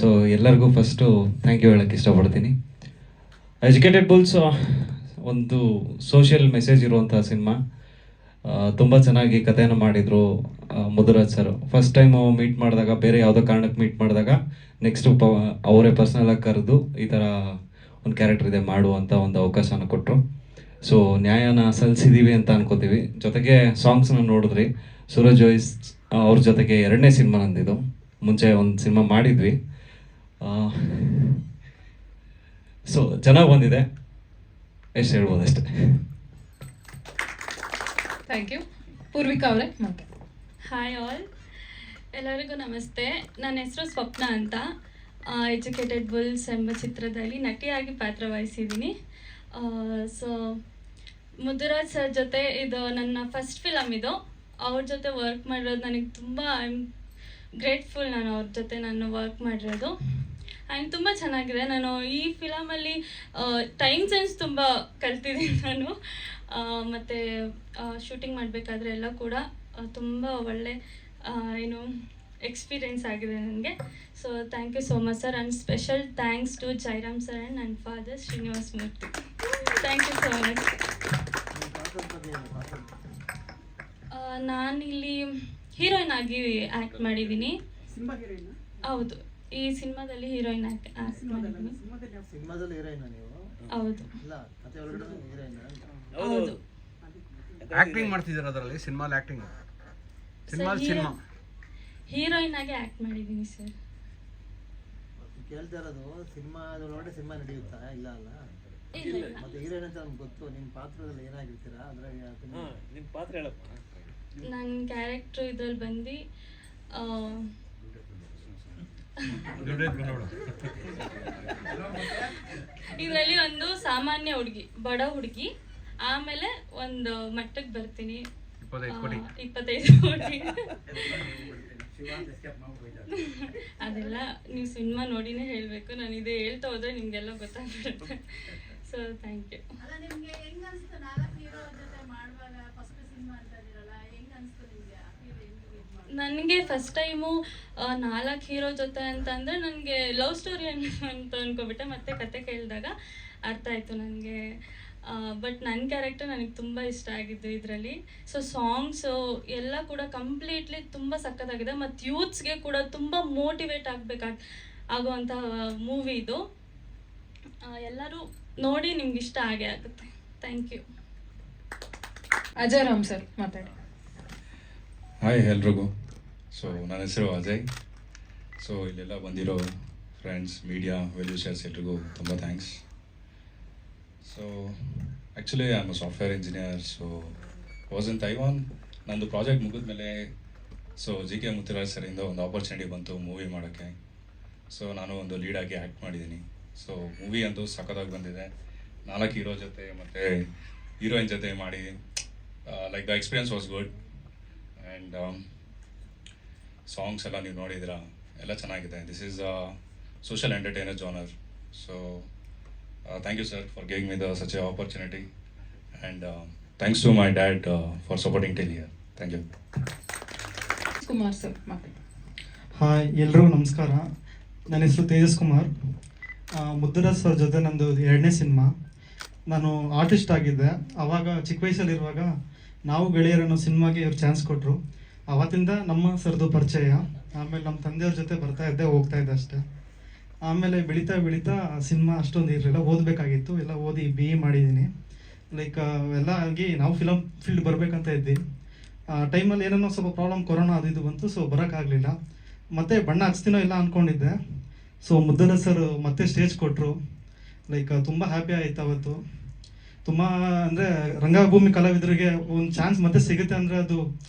ಸೊ ಎಲ್ಲರಿಗೂ ಫಸ್ಟು ಥ್ಯಾಂಕ್ ಯು ಹೇಳೋಕ್ಕೆ ಇಷ್ಟಪಡ್ತೀನಿ. ಎಜುಕೇಟೆಡ್ ಬುಲ್ಸ್ ಒಂದು ಸೋಷಿಯಲ್ ಮೆಸೇಜ್ ಇರುವಂಥ ಸಿನಿಮಾ. ತುಂಬ ಚೆನ್ನಾಗಿ ಕಥೆಯನ್ನು ಮಾಡಿದರು ಮುದುರಾಜ್ ಸರ್. ಫಸ್ಟ್ ಟೈಮು ಮೀಟ್ ಮಾಡಿದಾಗ, ಬೇರೆ ಯಾವುದೋ ಕಾರಣಕ್ಕೆ ಮೀಟ್ ಮಾಡಿದಾಗ, ನೆಕ್ಸ್ಟು ಅವರೇ ಪರ್ಸ್ನಲಾಗಿ ಕರೆದು ಈ ಥರ ಒಂದು ಕ್ಯಾರೆಕ್ಟರ್ ಇದೆ ಮಾಡುವಂಥ ಒಂದು ಅವಕಾಶನ ಕೊಟ್ಟರು. ಸೊ ನ್ಯಾಯನ ಸಲ್ಲಿಸಿದ್ದೀವಿ ಅಂತ ಅನ್ಕೋತೀವಿ. ಜೊತೆಗೆ ಸಾಂಗ್ಸ್ನ ನೋಡಿದ್ರಿ, ಸೂರಜ್ ಜೋಯ್ಸ್ ಅವ್ರ ಜೊತೆಗೆ 2ನೇ ಸಿನಿಮಾ ನಂದಿದ್ದು. ಮುಂಚೆ ಒಂದು ಸಿನಿಮಾ ಮಾಡಿದ್ವಿ. ಸೊ ಚೆನ್ನಾಗಿ ಬಂದಿದೆ, ಎಷ್ಟು ಹೇಳ್ಬೋದು ಅಷ್ಟೇ. Thank you. ಪೂರ್ವಿಕಾ ಅವರೇ ಮಾತಾಡಿ. Hi all. ಎಲ್ಲರಿಗೂ ನಮಸ್ತೆ. ನನ್ನ ಹೆಸರು ಸ್ವಪ್ನ ಅಂತ. ಎಜುಕೇಟೆಡ್ ಬುಲ್ಸ್ ಎಂಬ ಚಿತ್ರದಲ್ಲಿ ನಟಿಯಾಗಿ ಪಾತ್ರ ವಹಿಸಿದ್ದೀನಿ. ಸೊ ಮುದ್ದುರಾಜ್ ಸರ್ ಜೊತೆ ಇದು ನನ್ನ ಫಸ್ಟ್ ಫಿಲಮ್. ಇದು ಅವ್ರ ಜೊತೆ ವರ್ಕ್ ಮಾಡಿರೋದು ನನಗೆ ತುಂಬ ಐ ಆಮ್ ಗ್ರೇಟ್ಫುಲ್. ನಾನು ಅವ್ರ ಜೊತೆ ನಾನು ವರ್ಕ್ ಮಾಡಿರೋದು ಆ್ಯಂಡ್ ತುಂಬ ಚೆನ್ನಾಗಿದೆ. ನಾನು ಈ ಫಿಲಮಲ್ಲಿ ಟೈಮ್ ಸೆನ್ಸ್ ತುಂಬ ಕಲ್ತಿದ್ದೀನಿ ನಾನು. ಮತ್ತು ಶೂಟಿಂಗ್ ಮಾಡಬೇಕಾದ್ರೆ ಎಲ್ಲ ಕೂಡ ತುಂಬ ಒಳ್ಳೆ ಏನು ಎಕ್ಸ್ಪೀರಿಯೆನ್ಸ್ ಆಗಿದೆ ನನಗೆ. So thank you so much sir. And special thanks to Jairam sir and ನನ್ನ father Srinivas Murthy. Thank you so much. ನಾನಿಲ್ಲಿ ಹೀರೋಯಿನ್ ಆಗಿ ಆ್ಯಕ್ಟ್ ಮಾಡಿದ್ದೀನಿ. ಹೌದು, ಈ ಸಿನಿಮಾದಲ್ಲಿ ಹೀರೋಯಿನ್ ಆ್ಯಕ್ಟ್ ಮಾಡಿದ್ದೀನಿ. ಹೌದು ಹೌದು. ಆಕ್ಟಿಂಗ್ ಮಾಡ್ತಿದ್ದೀರಾ ಅದರಲ್ಲಿ? ಸಿನಿಮಾಲಿ ಆಕ್ಟಿಂಗ್? ಸಿನಿಮಾ ಹೀರೋಯಿನ್ ಆಗಿ ಆ್ಯಕ್ಟ್ ಮಾಡಿದ್ದೀನಿ ಸರ್. ಕೇಳ್ತಾ ಇರೋದು ಸಿನಿಮಾದೊಳಗಡೆ ಸಿನಿಮಾ ನಡೆಯುತ್ತಾ? ಇಲ್ಲ ಅಲ್ಲ. ಇಲ್ಲ ಮತ್ತೆ ಹೀರೋಯಿನ್ ಅಂತ ನಮ್ಗೆ ಗೊತ್ತು. ನಿಮ್ಮ ಪಾತ್ರದಲ್ಲಿ ಏನಾಗಿರ್ತೀರಾ ಅದ್ರಾಗ? ನಿಮ್ಮ ಪಾತ್ರ ಹೇಳಪ್ಪ. ನನ್ನ ಕ್ಯಾರೆಕ್ಟ್ರು ಇದ್ರಲ್ಲಿ ಬಂದು ಇದರಲ್ಲಿ ಒಂದು ಸಾಮಾನ್ಯ ಹುಡುಗಿ, ಬಡ ಹುಡುಗಿ, ಆಮೇಲೆ ಒಂದು ಮಟ್ಟಕ್ಕೆ ಬರ್ತೀನಿ. 25 ಕೋಟಿ. ಅದೆಲ್ಲ ನೀವು ಸಿನಿಮಾ ನೋಡಿನೇ ಹೇಳಬೇಕು. ನಾನು ಇದೇ ಹೇಳ್ತಾ ಹೋದ್ರೆ ನಿಮಗೆಲ್ಲ ಗೊತ್ತಾಗ್ಬಿಡುತ್ತೆ. So thank you. ನನಗೆ ಫಸ್ಟ್ ಟೈಮು 4 ಹೀರೋ ಜೊತೆ ಅಂತಂದರೆ ನನಗೆ ಲವ್ ಸ್ಟೋರಿ ಅಂತ ಅಂದ್ಕೊಬಿಟ್ಟೆ. ಮತ್ತೆ ಕತೆ ಕೇಳಿದಾಗ ಅರ್ಥ ಆಯಿತು ನನಗೆ. ಬಟ್ ನನ್ನ ಕ್ಯಾರೆಕ್ಟರ್ ನನಗೆ ತುಂಬ ಇಷ್ಟ ಆಗಿದ್ದು ಇದರಲ್ಲಿ. ಸೊ ಸಾಂಗ್ಸು ಎಲ್ಲ ಕೂಡ ಕಂಪ್ಲೀಟ್ಲಿ ತುಂಬ ಸಖತ್ತಾಗಿದೆ. ಮತ್ತು ಯೂತ್ಸ್ಗೆ ಕೂಡ ತುಂಬ ಮೋಟಿವೇಟ್ ಆಗುವಂಥ ಮೂವಿ ಇದು. ಎಲ್ಲರೂ ನೋಡಿ ನಿಮ್ಗೆ ಇಷ್ಟ ಆಗೇ ಆಗುತ್ತೆ. Thank you. Ajay Ram sir ಮಾತಾಡಿ. ಹಾಯ್ ಎಲ್ರಿಗೂ. ಸೊ ನನ್ನ ಹೆಸರು ಅಜಯ್. ಸೊ ಇಲ್ಲೆಲ್ಲ ಬಂದಿರೋ ಫ್ರೆಂಡ್ಸ್, ಮೀಡಿಯಾ, ವೆಲ್ ವಿಷರ್ಸ್ ಎಲ್ರಿಗೂ ತುಂಬ thanks. So actually I am a software engineer. So was in Taiwan. ನಂದು ಪ್ರಾಜೆಕ್ಟ್ ಮುಗಿದ್ಮೇಲೆ ಸೊ JK ಮುತ್ತುರಾಜ್ ಸರಿಂದ ಒಂದು ಆಪರ್ಚುನಿಟಿ ಬಂತು ಮೂವಿ ಮಾಡೋಕ್ಕೆ. ಸೊ ನಾನು ಒಂದು ಲೀಡಾಗಿ ಆ್ಯಕ್ಟ್ ಮಾಡಿದ್ದೀನಿ. ಸೊ ಮೂವಿ ಅಂತೂ ಸಖತ್ತಾಗಿ ಬಂದಿದೆ. 4 ಹೀರೋ ಜೊತೆ ಮತ್ತು ಹೀರೋಯಿನ್ ಜೊತೆ ಮಾಡಿ like the experience was good. And songs ಎಲ್ಲ ನೀವು ನೋಡಿದ್ದೀರಾ, ಎಲ್ಲ ಚೆನ್ನಾಗಿದೆ. This is a social entertainer genre. So thank you sir for giving me such an opportunity, and thanks to my dad for supporting till here. Thank you. Kumar sir ಮಾತಾಡಿ. Hi ಎಲ್ರಿಗೂ ನಮಸ್ಕಾರ. ನನ್ನ ಹೆಸರು ತೇಜಸ್ ಕುಮಾರ್. ಮುದ್ದುರಾಜ್ ಸರ್ ಜೊತೆ ನಂದು 2ನೇ ಸಿನಿಮಾ. ನಾನು artist ಆಗಿದ್ದೆ. ಆವಾಗ ಚಿಕ್ಕ ವಯಸ್ಸಲ್ಲಿರುವಾಗ ನಾವು ಗೆಳೆಯರನ್ನು ಸಿನಿಮಾಗೆ ಇವ್ರು ಚಾನ್ಸ್ ಕೊಟ್ಟರು. ಆವತ್ತಿಂದ ನಮ್ಮ ಸರ್ದು ಪರಿಚಯ. ಆಮೇಲೆ ನಮ್ಮ ತಂದೆಯವ್ರ ಜೊತೆ ಬರ್ತಾ ಇದ್ದೆ, ಹೋಗ್ತಾ ಇದ್ದೆ ಅಷ್ಟೇ. ಆಮೇಲೆ ಬೆಳೀತಾ ಬೆಳೀತಾ ಸಿನಿಮಾ ಅಷ್ಟೊಂದು ಇರಲಿಲ್ಲ, ಓದಬೇಕಾಗಿತ್ತು. ಎಲ್ಲ ಓದಿ BE ಮಾಡಿದ್ದೀನಿ. ಲೈಕ್ ಎಲ್ಲ ಆಗಿ ನಾವು ಫಿಲಮ್ ಫೀಲ್ಡ್ ಬರಬೇಕಂತ ಇದ್ವಿ. ಟೈಮಲ್ಲಿ ಏನೇನೋ ಸ್ವಲ್ಪ ಪ್ರಾಬ್ಲಮ್, ಕೊರೋನಾ ಅದು ಇದು ಬಂತು. ಸೊ ಬರೋಕ್ಕಾಗಲಿಲ್ಲ. ಮತ್ತೆ ಬಣ್ಣ ಹಚ್ತೀನೋ ಇಲ್ಲ ಅಂದ್ಕೊಂಡಿದ್ದೆ. ಸೊ ಮುದ್ದರಾಜ್ ಸರ್ ಮತ್ತೆ ಸ್ಟೇಜ್ ಕೊಟ್ಟರು. ಲೈಕ್ ತುಂಬ ಹ್ಯಾಪಿ ಆಯಿತು ಅವತ್ತು. ತುಂಬ ಅಂದರೆ ರಂಗಭೂಮಿ ಕಲಾವಿದರಿಗೆ ಒಂದು ಚಾನ್ಸ್ ಮತ್ತೆ ಸಿಗುತ್ತೆ ಅಂದರೆ ಅದು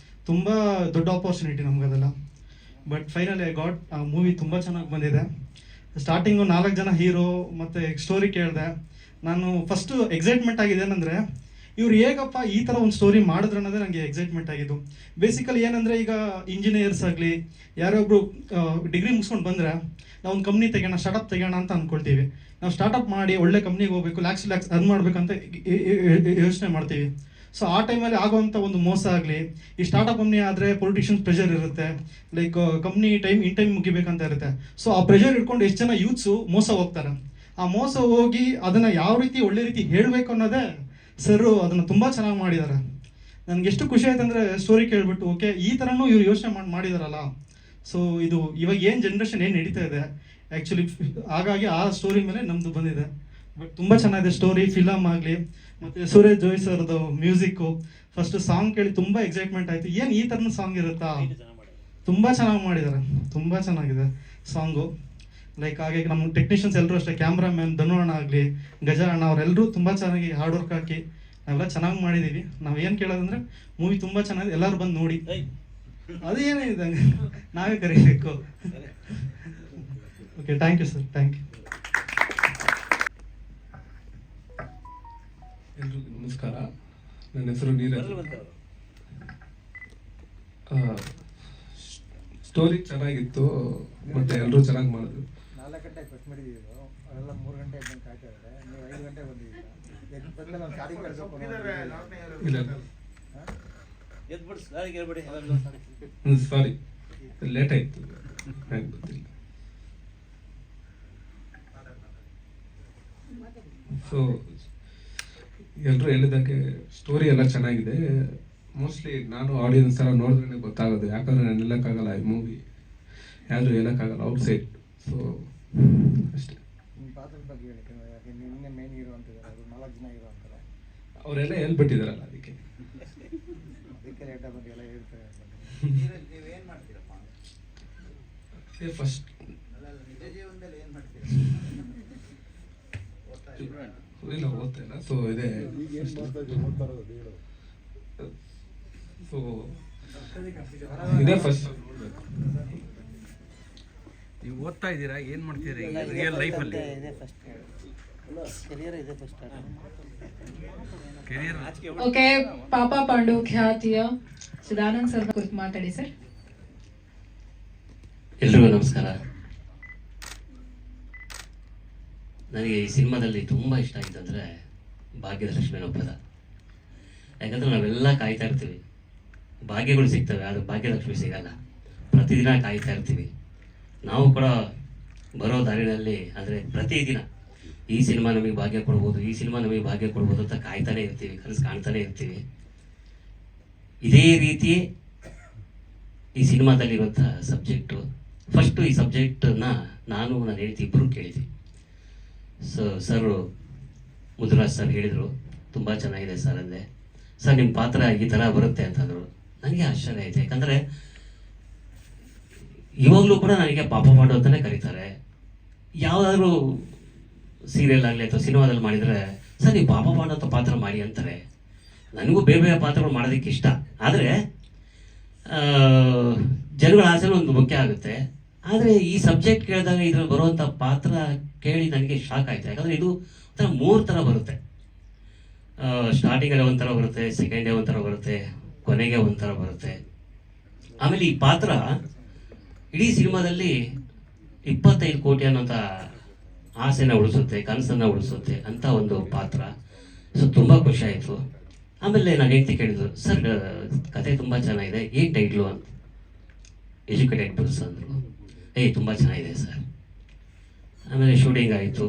ತುಂಬ ದೊಡ್ಡ ಆಪರ್ಚುನಿಟಿ ನಮಗದೆಲ್ಲ. But finally I got. ಆ ಮೂವಿ ತುಂಬ ಚೆನ್ನಾಗಿ ಬಂದಿದೆ. ಸ್ಟಾರ್ಟಿಂಗು 4 ಜನ ಹೀರೋ ಮತ್ತು ಸ್ಟೋರಿ ಕೇಳಿದೆ. ನಾನು ಫಸ್ಟು ಎಕ್ಸೈಟ್ಮೆಂಟ್ ಆಗಿದೆ ಏನಂದರೆ ಇವ್ರು ಹೇಗಪ್ಪ ಈ ಥರ ಒಂದು ಸ್ಟೋರಿ ಮಾಡಿದ್ರು ಅನ್ನೋದೇ ನನಗೆ ಎಕ್ಸೈಟ್ಮೆಂಟ್ ಆಗಿದ್ದು. ಬೇಸಿಕಲಿ ಏನಂದರೆ ಈಗ ಇಂಜಿನಿಯರ್ಸ್ ಆಗಲಿ ಯಾರೊಬ್ಬರು ಡಿಗ್ರಿ ಮುಗಿಸ್ಕೊಂಡು ಬಂದರೆ ನಾವು ಒಂದು ಕಂಪ್ನಿ ತೆಗೋಣ, ಸ್ಟಾರ್ಟಪ್ ತೆಗೋಣ ಅಂತ ಅಂದ್ಕೊಳ್ತೀವಿ. ನಾವು ಸ್ಟಾರ್ಟಪ್ ಮಾಡಿ ಒಳ್ಳೆ ಕಂಪ್ನಿಗೆ ಹೋಗಬೇಕು, ಲ್ಯಾಕ್ಸ್ ಅರ್ನ್ ಮಾಡಬೇಕಂತ ಯೋಚನೆ ಮಾಡ್ತೀವಿ. ಸೊ ಆ ಟೈಮಲ್ಲಿ ಆಗೋವಂಥ ಒಂದು ಮೋಸ ಆಗಲಿ, ಈ ಸ್ಟಾರ್ಟಪ್ ಕಂಪ್ನಿ ಆದರೆ ಪೊಲಿಟಿಷಿಯನ್ಸ್ ಪ್ರೆಷರ್ ಇರುತ್ತೆ. ಲೈಕ್ ಕಂಪ್ನಿ ಇನ್ ಟೈಮ್ ಮುಗಿಬೇಕಂತ ಇರುತ್ತೆ. ಸೊ ಆ ಪ್ರೆಷರ್ ಇಟ್ಕೊಂಡು ಎಷ್ಟು ಜನ ಯೂತ್ಸು ಮೋಸ ಹೋಗ್ತಾರೆ. ಆ ಮೋಸ ಹೋಗಿ ಅದನ್ನು ಯಾವ ರೀತಿ ಒಳ್ಳೆ ರೀತಿ ಹೇಳಬೇಕು ಅನ್ನೋದೇ ಸರ್ ಅದನ್ನು ತುಂಬ ಚೆನ್ನಾಗಿ ಮಾಡಿದ್ದಾರೆ. ನನಗೆ ಎಷ್ಟು ಖುಷಿ ಆಯ್ತು ಅಂದರೆ ಸ್ಟೋರಿ ಕೇಳಿಬಿಟ್ಟು ಓಕೆ ಈ ಥರನೂ ಇವ್ರು ಯೋಚನೆ ಮಾಡಿದಾರಲ್ಲ. ಸೊ ಇದು ಇವಾಗ ಏನು ಜನ್ರೇಷನ್ ಏನು ನಡೀತಾ ಇದೆ ಆ್ಯಕ್ಚುಲಿ, ಹಾಗಾಗಿ ಆ ಸ್ಟೋರಿ ಮೇಲೆ ನಮ್ಮದು ಬಂದಿದೆ. ಬಟ್ ತುಂಬ ಚೆನ್ನಾಗಿದೆ ಸ್ಟೋರಿ, ಫಿಲಮ್ ಆಗಲಿ. ಮತ್ತು ಸೂರಜ್ ಜೋಯ್ ಸರ್ದು ಮ್ಯೂಸಿಕ್ಕು ಫಸ್ಟ್ ಸಾಂಗ್ ಕೇಳಿ ತುಂಬ ಎಕ್ಸೈಟ್ಮೆಂಟ್ ಆಯಿತು. ಏನು ಈ ಥರನೂ ಸಾಂಗ್ ಇರುತ್ತಾ, ತುಂಬ ಚೆನ್ನಾಗಿ ಮಾಡಿದ್ದಾರೆ, ತುಂಬ ಚೆನ್ನಾಗಿದೆ ಸಾಂಗು. ಲೈಕ್ ಹಾಗೆ ನಮ್ಮ ಟೆಕ್ನಿಷಿಯನ್ಸ್ ಎಲ್ಲರೂ ಅಷ್ಟೇ, ಕ್ಯಾಮ್ರಾಮ್ಯಾನ್ ಧನು ಅಣ್ಣ ಆಗಲಿ, ಗಜ ಅಣ್ಣ ಅವರೆಲ್ಲರೂ ತುಂಬ ಚೆನ್ನಾಗಿ ಹಾರ್ಡ್ ವರ್ಕ್ ಹಾಕಿ ನಾವೆಲ್ಲ ಚೆನ್ನಾಗಿ ಮಾಡಿದ್ದೀವಿ. ನಾವು ಏನು ಕೇಳೋದಂದರೆ ಮೂವಿ ತುಂಬ ಚೆನ್ನಾಗಿದೆ, ಎಲ್ಲರೂ ಬಂದು ನೋಡಿ. ಅದೇನಿದೆ ನಾವೇ ಕರೀಬೇಕು. Okay, thank you sir, thank you. ಎಲ್ರಿಗೂ ನಮಸ್ಕಾರ. ನನ್ನ ಹೆಸರು ನೀರಜ್. ಸ್ಟೋರಿ ಚೆನ್ನಾಗಿತ್ತು, ಮತ್ತೆ ಎಲ್ಲರೂ ಚೆನ್ನಾಗಿ ಮಾಡಿದ್ರು. 4 ಗಂಟೆಗೆ ಫಸ್ಟ್ ಮಾಡಿದ್ದೀವಿ, ಅವರೆಲ್ಲ 3 ಗಂಟೆ ಬಂದು ಕಾಯ್ತಾ ಇದ್ದಾರೆ. ನೀವು 5 ಗಂಟೆಗೆ ಬಂದಿದ್ದೀರಾ. ಬಂದಮೇಲೆ ಒಂದು ಗಾಡಿ ಕಳಿಸ್ಬೇಕು. ಇಲ್ಲ ಎದ್ಬಿಡ್ಸ್ ಗಾಡಿಗೆ ಹೇಳ್ಬೇಡಿ. ಸಾರಿ, ಲೇಟ್ ಆಯಿತು, ನಂಗೆ ಗೊತ್ತಿಲ್ಲ. ಸೊ ಎಲ್ಲರೂ ಹೇಳಿದಾಗೆ ಸ್ಟೋರಿ ಎಲ್ಲ ಚೆನ್ನಾಗಿದೆ. ಮೋಸ್ಟ್ಲಿ ನಾನು ಆಡಿಯನ್ಸ್ ಎಲ್ಲ ನೋಡಿದ್ರೆ ಗೊತ್ತಾಗೋದು, ಯಾಕಂದರೆ ನಾನು ಹೇಳೋಕ್ಕಾಗಲ್ಲ ಈ ಮೂವಿ, ಯಾರು ಹೇಳೋಕ್ಕಾಗಲ್ಲ ಔಟ್ಸೈಡ್. ಸೊ ಅಷ್ಟೇ. ನಿಮ್ಮ ಪಾತ್ರದ ಬಗ್ಗೆ ಹೇಳಿ, ಯಾಕೆ ನಿನ್ನೆ ಮೇನ್ ಹೀರೋ ಅಂತಿದ್ದಾರೆ, ಅವರು 4 ಜನ ಹೀರೋ ಅಂತಾರೆ. ಅವರೆಲ್ಲ ಹೇಳ್ಬಿಟ್ಟಿದಾರಲ್ಲ, ಅದಕ್ಕೆ ಲೇಟ ಬಗ್ಗೆ ಎಲ್ಲ ಹೇಳ್ತಾರೆ. ನೀವೇನು ಮಾಡ್ತೀರಪ್ಪ? ಫಸ್ಟ್ ನಿಜ ಜೀವನದಲ್ಲಿ ಏನು ಮಾಡ್ತೀರ? ಇಲ್ಲ, ಓದ್ತಾ ಇಲ್ಲ. ಸೊ ಇದೆ, ಸೊ ಇದೇ ಫಸ್ಟ್. ನೀವು ಓದ್ತಾ ಇದ್ದೀರಾ, ಏನು ಮಾಡ್ತೀರಾ ರಿಯಲ್ ಲೈಫಲ್ಲಿ? ಇದೆ ಫಸ್ಟ್ ಕೆರಿಯರ್, ಇದೆ ಫಸ್ಟ್ ಕೆರಿಯರ್. ಓಕೆ, ಪಾಪ ಪಾಂಡು ಖ್ಯಾತಿಯ ಸದಾನಂದ್ ಸರ್ ಕುರಿತು ಮಾತಾಡಿ ಸರ್. ಎಲ್ರಿಗೂ ನಮಸ್ಕಾರ. ನನಗೆ ಈ ಸಿನಿಮಾದಲ್ಲಿ ತುಂಬ ಇಷ್ಟ ಆಗಿದ್ದು ಅಂದರೆ ಭಾಗ್ಯದ ಲಕ್ಷ್ಮೀನ ಪದ. ಯಾಕಂದರೆ ನಾವೆಲ್ಲ ಕಾಯ್ತಾ ಇರ್ತೀವಿ, ಭಾಗ್ಯಗಳು ಸಿಗ್ತವೆ, ಆದರೆ ಭಾಗ್ಯಲಕ್ಷ್ಮಿ ಸಿಗಲ್ಲ. ಪ್ರತಿದಿನ ಕಾಯ್ತಾ ಇರ್ತೀವಿ. ನಾವು ಕೂಡ ಬರೋ ದಾರಿನಲ್ಲಿ ಅಂದರೆ ಪ್ರತಿದಿನ ಈ ಸಿನಿಮಾ ನಮಗೆ ಭಾಗ್ಯ ಕೊಡ್ಬೋದು, ಈ ಸಿನಿಮಾ ನಮಗೆ ಭಾಗ್ಯ ಕೊಡ್ಬೋದು ಅಂತ ಕಾಯ್ತಾನೆ ಇರ್ತೀವಿ, ಕನಸು ಕಾಣ್ತಾನೆ ಇರ್ತೀವಿ. ಇದೇ ರೀತಿ ಈ ಸಿನಿಮಾದಲ್ಲಿರುವಂಥ ಸಬ್ಜೆಕ್ಟು, ಫಸ್ಟು ಈ ಸಬ್ಜೆಕ್ಟನ್ನು ನಾನು ನನ್ನ ಹೆಂಡತಿ ಇಬ್ಬರು ಕೇಳಿದ್ವಿ. ಸರ್ ಮುದುರಾಜ್ ಸರ್ ಹೇಳಿದರು, ತುಂಬ ಚೆನ್ನಾಗಿದೆ ಸರ್ ಅಂದೆ. ಸರ್ ನಿಮ್ಮ ಪಾತ್ರ ಈ ಥರ ಬರುತ್ತೆ ಅಂತಂದರು. ನನಗೆ ಆಶ್ಚರ್ಯ ಆಯಿತು, ಯಾಕಂದರೆ ಇವಾಗಲೂ ಕೂಡ ನನಗೆ ಪಾಪ ಮಾಡು ಅಂತಲೇ ಕರೀತಾರೆ. ಯಾವುದಾದ್ರೂ ಸೀರಿಯಲ್ ಆಗಲಿ ಅಥವಾ ಸಿನಿಮಾದಲ್ಲಿ ಮಾಡಿದರೆ ಸರ್ ನೀವು ಪಾಪ ಮಾಡೋಂಥ ಪಾತ್ರ ಮಾಡಿ ಅಂತಾರೆ. ನನಗೂ ಬೇರೆ ಬೇರೆ ಪಾತ್ರಗಳು ಮಾಡೋದಕ್ಕೆ ಇಷ್ಟ, ಆದರೆ ಜನಗಳ ಆಸೆನೂ ಒಂದು ಮುಖ್ಯ ಆಗುತ್ತೆ. ಆದರೆ ಈ ಸಬ್ಜೆಕ್ಟ್ ಕೇಳಿದಾಗ ಇದ್ರಲ್ಲಿ ಬರುವಂಥ ಪಾತ್ರ ಕೇಳಿ ನನಗೆ ಶಾಕ್ ಆಯಿತು. ಯಾಕಂದರೆ ಇದು ಒಂಥರ 3 ಥರ ಬರುತ್ತೆ. ಸ್ಟಾರ್ಟಿಂಗಲ್ಲಿ ಒಂಥರ ಬರುತ್ತೆ, ಸೆಕೆಂಡ್ ಡೇ ಒಂಥರ ಬರುತ್ತೆ, ಕೊನೆಗೆ ಒಂಥರ ಬರುತ್ತೆ. ಆಮೇಲೆ ಈ ಪಾತ್ರ ಇಡೀ ಸಿನಿಮಾದಲ್ಲಿ 25 ಕೋಟಿ ಅನ್ನೋಂಥ ಆಸೆನ ಉಳಿಸುತ್ತೆ, ಕನಸನ್ನು ಉಳಿಸುತ್ತೆ ಅಂತ ಒಂದು ಪಾತ್ರ. ಸೊ ತುಂಬ ಖುಷಿ ಆಯಿತು. ಆಮೇಲೆ ನಾನು ಹೆಂಡತಿ ಕೇಳಿದ್ರು, ಸರ್ ಕತೆ ತುಂಬ ಚೆನ್ನಾಗಿದೆ, ಏನು ಟೈಟ್ಲು ಅಂತ. ಎಜುಕೇಟೆಡ್ ಬುಲ್ಸ್ ಅಂದರು. ತುಂಬ ಚೆನ್ನಾಗಿದೆ ಸರ್. ಆಮೇಲೆ ಶೂಟಿಂಗ್ ಆಯಿತು,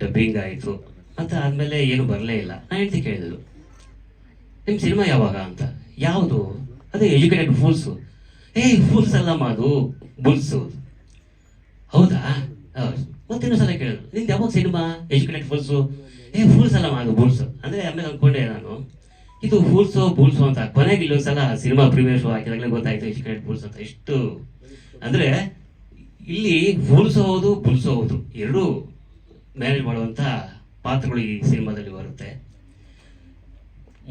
ಡಬ್ಬಿಂಗ್ ಆಯಿತು, ಮತ್ತು ಆದಮೇಲೆ ಏನು ಬರಲೇ ಇಲ್ಲ. ನಾನು ಹೆಂಡತಿ ಕೇಳಿದ್ರು, ನಿಮ್ಮ ಸಿನಿಮಾ ಯಾವಾಗ ಅಂತ. ಯಾವುದು? ಅದೇ ಎಜುಕೇಟೆಡ್ ಫೂಲ್ಸು. ಫೂಲ್ಸ್ ಅಲ್ಲಮ್ಮ, ಅದು ಬುಲ್ಸು. ಹೌದಾ? ಮತ್ತಿನ್ನೂ ಸಲ ಕೇಳಿದ್ರು, ನಿಂದು ಯಾವಾಗ ಸಿನಿಮಾ ಎಜುಕೇಟೆಡ್ ಫೂಲ್ಸು? ಫೂಲ್ಸ್ ಅಲ್ಲಮ್ಮ, ಅದು ಬುಲ್ಸು ಅಂದರೆ. ಆಮೇಲೆ ಅಂದ್ಕೊಂಡೆ ನಾನು, ಇದು ಫೂಲ್ಸು ಬುಲ್ಸು ಅಂತ. ಕೊನೆಗೆ ಇಲ್ಲೊಂದ್ಸಲ ಸಿನಿಮಾ ಪ್ರೀಮಿಯರ್ ಶೋ ಹಾಕಿದಾಗಲೇ ಗೊತ್ತಾಯಿತು ಎಜುಕೇಟೆಡ್ ಫೂಲ್ಸ್ ಅಂತ. ಎಷ್ಟು ಅಂದರೆ ಇಲ್ಲಿ ಫೂಲ್ಸು ಹೌದು, ಬುಲ್ಸು ಹೌದು, ಎರಡೂ ಮ್ಯಾನೇಜ್ ಮಾಡುವಂಥ ಪಾತ್ರಗಳು ಈ ಸಿನಿಮಾದಲ್ಲಿ ಬರುತ್ತೆ.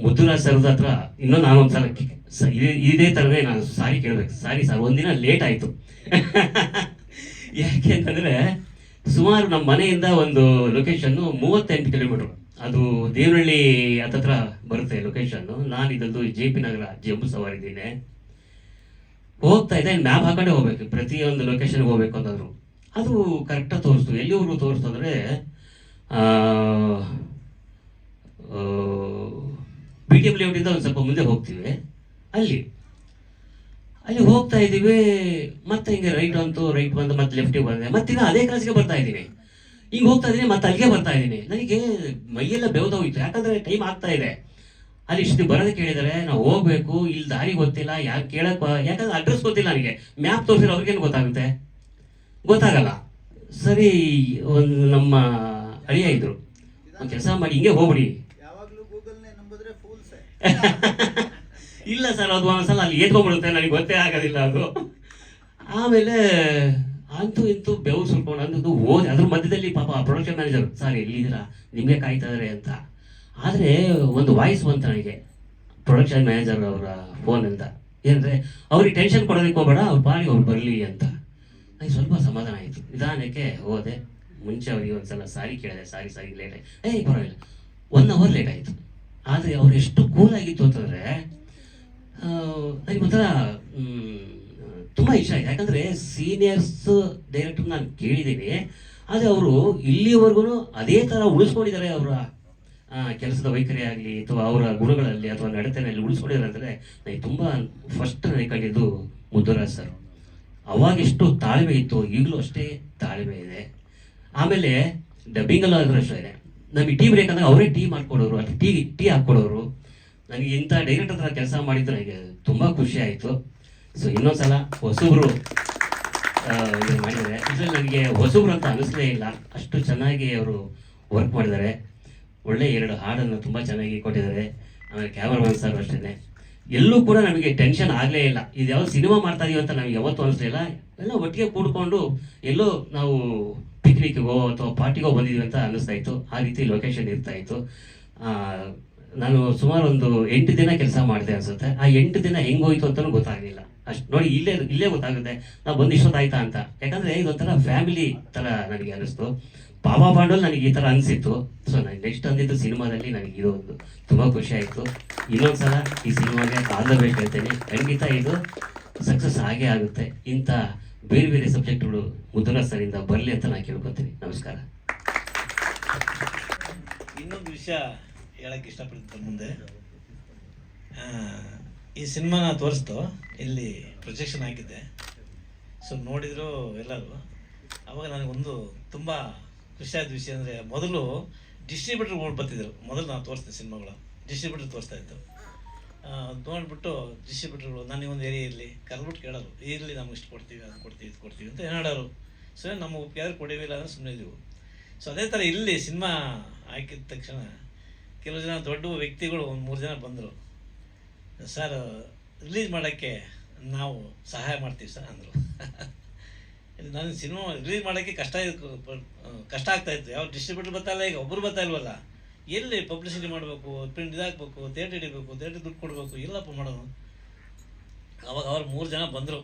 ಮುದ್ದುರಾಜ್ ಸರ್ದ ಹತ್ರ ಇನ್ನೂ ನಾನು ಒಂದ್ಸಲ ಇದೇ ಥರವೇ ನಾನು ಸಾರಿ ಕೇಳಬೇಕು. ಸಾರಿ ಸರ್, ಒಂದಿನ ಲೇಟ್ ಆಯಿತು. ಯಾಕೆ ಅಂತಂದರೆ ಸುಮಾರು ನಮ್ಮ ಮನೆಯಿಂದ ಒಂದು ಲೊಕೇಶನ್ನು 38 ಕಿಲೋಮೀಟ್ರು. ಅದು ದೇವನಹಳ್ಳಿ ಹತ್ತತ್ರ ಬರುತ್ತೆ ಲೊಕೇಶನ್ನು. ನಾನು ಇದ್ದದ್ದು JP ನಗರ, ಜಂಬೂ ಸವಾರಿದ್ದೀನಿ. ಹೋಗ್ತಾ ಇದ್ದೆ, ಮ್ಯಾಪ್ ಹಾಕೊಂಡೇ ಹೋಗ್ಬೇಕು, ಪ್ರತಿಯೊಂದು ಲೊಕೇಶನ್ಗೆ ಹೋಗ್ಬೇಕು ಅಂತಂದ್ರು. ಅದು ಕರೆಕ್ಟಾಗಿ ತೋರಿಸ್ತು. ಎಲ್ಲಿವರೆಗೂ ತೋರಿಸ್ತು ಅಂದರೆ BTM ಲೇಔಟಿಂದ ಒಂದು ಸ್ವಲ್ಪ ಮುಂದೆ ಹೋಗ್ತೀವಿ. ಅಲ್ಲಿ ಹೋಗ್ತಾ ಇದ್ದೀವಿ. ಮತ್ತೆ ಹಿಂಗೆ ರೈಟ್ ಬಂದು ಮತ್ತೆ ಲೆಫ್ಟಿಗೆ ಬಂದೆ. ಮತ್ತೆ ಅದೇ ಕ್ಲಾಸ್ಗೆ ಬರ್ತಾ ಇದ್ದೀನಿ. ಹಿಂಗೆ ಹೋಗ್ತಾ ಇದ್ದೀನಿ, ಮತ್ತೆ ಅಲ್ಲಿಗೆ ಬರ್ತಾ ಇದ್ದೀನಿ. ನನಗೆ ಮೈಯೆಲ್ಲ ಬೆವದೋಯ್ತು, ಯಾಕಂದರೆ ಟೈಮ್ ಆಗ್ತಾ ಇದೆ. ಅಲ್ಲಿ ಇಷ್ಟು ಬರೋದಕ್ಕೆ ಹೇಳಿದ್ದಾರೆ, ನಾವು ಹೋಗ್ಬೇಕು, ಇಲ್ಲಿ ದಾರಿ ಗೊತ್ತಿಲ್ಲ, ಯಾಕೆ ಕೇಳಕ್ಕೆ, ಯಾಕಂದ್ರೆ ಅಡ್ರೆಸ್ ಗೊತ್ತಿಲ್ಲ ನನಗೆ. ಮ್ಯಾಪ್ ತೋರಿಸಿದ್ರೆ ಅವ್ರಿಗೇನು ಗೊತ್ತಾಗುತ್ತೆ? ಗೊತ್ತಾಗಲ್ಲ. ಸರಿ, ಒಂದು ನಮ್ಮ ಅಳಿಯ ಇದ್ರು, ಒಂದು ಕೆಲಸ ಮಾಡಿ ಹಿಂಗೆ ಹೋಗ್ಬಿಡಿ. ಇಲ್ಲ ಸರ್, ಅದು ಒಂದ್ಸಲ ಅಲ್ಲಿ ಏತ್ಕೊಂಡ್ಬಿಡುತ್ತೆ, ನನಗೆ ಗೊತ್ತೇ ಆಗೋದಿಲ್ಲ ಅದು. ಆಮೇಲೆ ಅಂತೂ ಇಂತೂ ಬೆವರು ಸುಲ್ಕೊಂಡು ಅಂದು ಹೋದೆ. ಅದ್ರ ಮಧ್ಯದಲ್ಲಿ ಪಾಪ ಪ್ರೊಡಕ್ಷನ್ ಮ್ಯಾನೇಜರ್, ಸರ್ ಎಲ್ಲಿದ್ದೀರಾ, ನಿಮಗೆ ಕಾಯ್ತಾ ಇದ್ದಾರೆ ಅಂತ. ಆದರೆ ಒಂದು ವಾಯ್ಸ್ ಬಂತು ನನಗೆ ಪ್ರೊಡಕ್ಷನ್ ಮ್ಯಾನೇಜರ್ ಅವರ ಫೋನಿಂದ, ಏನಂದರೆ ಅವ್ರಿಗೆ ಟೆನ್ಷನ್ ಕೊಡೋದಕ್ಕೆ ಹೋಗಬೇಡ, ಅವ್ರ ಪಾಡಿಗೆ ಅವ್ರು ಬರಲಿ ಅಂತ. ನನಗೆ ಸ್ವಲ್ಪ ಸಮಾಧಾನ ಆಯಿತು. ನಿಧಾನಕ್ಕೆ ಹೋದೆ. ಮುಂಚೆ ಅವರಿಗೆ ಒಂದು ಸಲ ಸಾರಿ ಕೇಳಿದೆ, ಸಾರಿ ಲೇಟ್ ಆಯ್ತು. ಪರವಾಗಿಲ್ಲ, 1 hour ಲೇಟ್ ಆಯಿತು. ಆದರೆ ಅವ್ರು ಎಷ್ಟು ಕೂಲ್ ಆಗಿತ್ತು ಅಂತಂದರೆ ನನಗೆ ಒಂಥರ ತುಂಬ ಇಷ್ಟ ಆಯಿತು. ಯಾಕಂದರೆ ಸೀನಿಯರ್ಸ್ ಡೈರೆಕ್ಟರ್ ನಾನು ಕೇಳಿದ್ದೀನಿ, ಆದರೆ ಅವರು ಇಲ್ಲಿವರೆಗೂ ಅದೇ ಥರ ಉಳಿಸ್ಕೊಂಡಿದ್ದಾರೆ. ಅವರ ಕೆಲಸದ ವೈಖರಿ ಆಗಲಿ ಅಥವಾ ಅವರ ಗುಣಗಳಲ್ಲಿ ಅಥವಾ ನಡತೆಯಲ್ಲಿ ಉಳಿಸ್ಕೊಂಡಿದ್ದಾರೆ ಅಂದರೆ ನನಗೆ ತುಂಬ ಫಸ್ಟ್ ನನಗೆ ಕಂಡಿದ್ದು ಮುದ್ದುರಾಜ್ ಸರ್. ಅವಾಗೆಷ್ಟು ತಾಳ್ಮೆ ಇತ್ತು, ಈಗಲೂ ಅಷ್ಟೇ ತಾಳ್ಮೆ ಇದೆ. ಆಮೇಲೆ ಡಬ್ಬಿಂಗಲ್ಲೂ ಆದರೂ ಅಷ್ಟೇ, ನಮಗೆ ಟೀ ಬ್ರೇಕ್ ಅಂದಾಗ ಅವರೇ ಟೀ ಮಾಡಿಕೊಡೋರು, ಅಥವಾ ಟೀ ಹಾಕ್ಕೊಡೋರು. ನನಗೆ ಇಂಥ ಡೈರೆಕ್ಟರ್ ಹತ್ರ ಕೆಲಸ ಮಾಡಿದ್ದು ನನಗೆ ತುಂಬ ಖುಷಿ ಆಯಿತು. ಸೊ ಇನ್ನೊಂದ್ಸಲ ಹೊಸಬ್ರು ಮಾಡಿದ್ದಾರೆ. ಇದರಲ್ಲಿ ನನಗೆ ಹೊಸಬ್ರು ಅಂತ ಅನ್ನಿಸ್ಲೇ ಇಲ್ಲ, ಅಷ್ಟು ಚೆನ್ನಾಗಿ ಅವರು ವರ್ಕ್ ಮಾಡಿದ್ದಾರೆ. ಒಳ್ಳೆ 2 ಹಾಡನ್ನು ತುಂಬ ಚೆನ್ನಾಗಿ ಕೊಟ್ಟಿದ್ದಾರೆ. ಆಮೇಲೆ ಕ್ಯಾಮರಾಮನ್ ಸರ್ ಅಷ್ಟೇ, ಎಲ್ಲೂ ಕೂಡ ನಮಗೆ ಟೆನ್ಷನ್ ಆಗಲೇ ಇಲ್ಲ. ಇದು ಯಾವ ಸಿನಿಮಾ ಮಾಡ್ತಾ ಇದೀವಿ ಅಂತ ನಮಗೆ ಯಾವತ್ತೂ ಅನಿಸ್ಲಿಲ್ಲ. ಎಲ್ಲ ಒಟ್ಟಿಗೆ ಕೂಡ್ಕೊಂಡು ಎಲ್ಲೋ ನಾವು ಪಿಕ್ನಿಕ್ಗೋ ಅಥವಾ ಪಾರ್ಟಿಗೋ ಬಂದಿದ್ದೀವಿ ಅಂತ ಅನ್ನಿಸ್ತಾ ಇತ್ತು. ಆ ರೀತಿ ಲೊಕೇಶನ್ ಇರ್ತಾ ಇತ್ತು. ನಾನು ಸುಮಾರು ಒಂದು 8 ದಿನ ಕೆಲಸ ಮಾಡಿದೆ ಅನ್ಸುತ್ತೆ. ಆ 8 ದಿನ ಹೆಂಗೋಯ್ತು ಅಂತಲೂ ಗೊತ್ತಾಗಲಿಲ್ಲ. ಅಷ್ಟು ನೋಡಿ, ಇಲ್ಲೇ ಗೊತ್ತಾಗುತ್ತೆ ನಾವು ಬಂದು ಇಷ್ಟೊತ್ತಾಯ್ತಾ ಅಂತ. ಯಾಕಂದರೆ ಇದೊಂಥರ ಫ್ಯಾಮಿಲಿ ಥರ ನನಗೆ ಅನ್ನಿಸ್ತು. ಪಾಪ ಪಾಂಡೋಲ್ ನನಗೆ ಈ ಥರ ಅನಿಸಿತ್ತು. ಸೊ ನಾನು ನೆಕ್ಸ್ಟ್ ಅಂದಿದ್ದು ಸಿನಿಮಾದಲ್ಲಿ ನನಗೆ ಇದು ಒಂದು ತುಂಬ ಖುಷಿ ಆಯಿತು. ಇನ್ನೊಂದ್ಸಲ ಈ ಸಿನಿಮಾಗೆ ಆಲ್ ದ ಬೆಸ್ಟ್ ಹೇಳ್ತೇನೆ. ಖಂಡಿತ ಇದು ಸಕ್ಸಸ್ ಆಗೇ ಆಗುತ್ತೆ. ಇಂಥ ಬೇರೆ ಬೇರೆ ಸಬ್ಜೆಕ್ಟ್ಗಳು ಮುದ್ದುರಾಜ್ ಸರಿಂದ ಬರಲಿ ಅಂತ ನಾನು ಕೇಳ್ಕೊತೀನಿ. ನಮಸ್ಕಾರ. ಇನ್ನೊಂದು ವಿಷಯ ಹೇಳಕ್ಕೆ ಇಷ್ಟಪಡ್ತೀನಿ ಮುಂದೆ. ಈ ಸಿನಿಮಾನ ತೋರಿಸ್ತು, ಇಲ್ಲಿ ಪ್ರೊಜೆಕ್ಷನ್ ಹಾಕಿದ್ದೆ. ಸೊ ನೋಡಿದ್ರು ಎಲ್ಲರೂ. ಅವಾಗ ನನಗೊಂದು ತುಂಬ ಖುಷಿಯಾದ ವಿಷಯ ಅಂದರೆ, ಮೊದಲು ಡಿಸ್ಟ್ರಿಬ್ಯೂಟರ್ಗಳು ಬರ್ತಿದ್ರು. ಮೊದಲು ನಾವು ತೋರಿಸ್ತೀವಿ ಸಿನಿಮಾಗಳು, ಡಿಸ್ಟ್ರಿಬ್ಯೂಟರ್ ತೋರಿಸ್ತಾ ಇತ್ತು. ನೋಡಿಬಿಟ್ಟು ಡಿಸ್ಟ್ರಿಬ್ಯೂಟರ್ಗಳು ನನಗೊಂದು ಏರಿಯಾ ಇರಲಿ ಕರೆದ್ಬಿಟ್ಟು ಕೇಳೋರು, ಇರಲಿ ನಮ್ಗೆ ಇಷ್ಟು ಕೊಡ್ತೀವಿ, ಅದು ಕೊಡ್ತೀವಿ, ಇದು ಕೊಡ್ತೀವಿ ಅಂತ ಹೇಳೋರು. ಸೊ ನಮ್ಮ ಒಪ್ಪಿಗೆ ಯಾರು ಕೊಡೇವಿಲ್ಲ ಅಂದರೆ ಸುಮ್ಮನೆ ಇದ್ದೀವಿ. ಸೊ ಅದೇ ಥರ ಇಲ್ಲಿ ಸಿನಿಮಾ ಹಾಕಿದ ತಕ್ಷಣ ಕೆಲವು ಜನ ದೊಡ್ಡ ವ್ಯಕ್ತಿಗಳು 1-3 ಜನ ಬಂದರು. ಸರ್ ರಿಲೀಸ್ ಮಾಡೋಕ್ಕೆ ನಾವು ಸಹಾಯ ಮಾಡ್ತೀವಿ ಸರ್ ಅಂದರು. ನಾನು ಸಿನಿಮಾ ರಿಲೀಸ್ ಮಾಡೋಕ್ಕೆ ಕಷ್ಟ ಆಗ್ತಾಯಿತ್ತು. ಯಾವ ಡಿಸ್ಟ್ರಿಬ್ಯೂಟರ್ ಬರ್ತಾಯಿಲ್ಲ, ಈಗ ಒಬ್ಬರು ಬರ್ತಾ ಇಲ್ವಲ್ಲ. ಎಲ್ಲಿ ಪಬ್ಲಿಸಿಟಿ ಮಾಡಬೇಕು, ಪ್ರಿಂಟ್ ಇದಾಗಬೇಕು, ಥಿಯೇಟ್ರ್ ಹಿಡಿಬೇಕು, ಥಿಯೇಟ್ರ್ ದುಡ್ಡು ಕೊಡಬೇಕು, ಎಲ್ಲಪ್ಪ ಮಾಡೋದು. ಅವಾಗ ಅವ್ರು 3 ಜನ ಬಂದರು.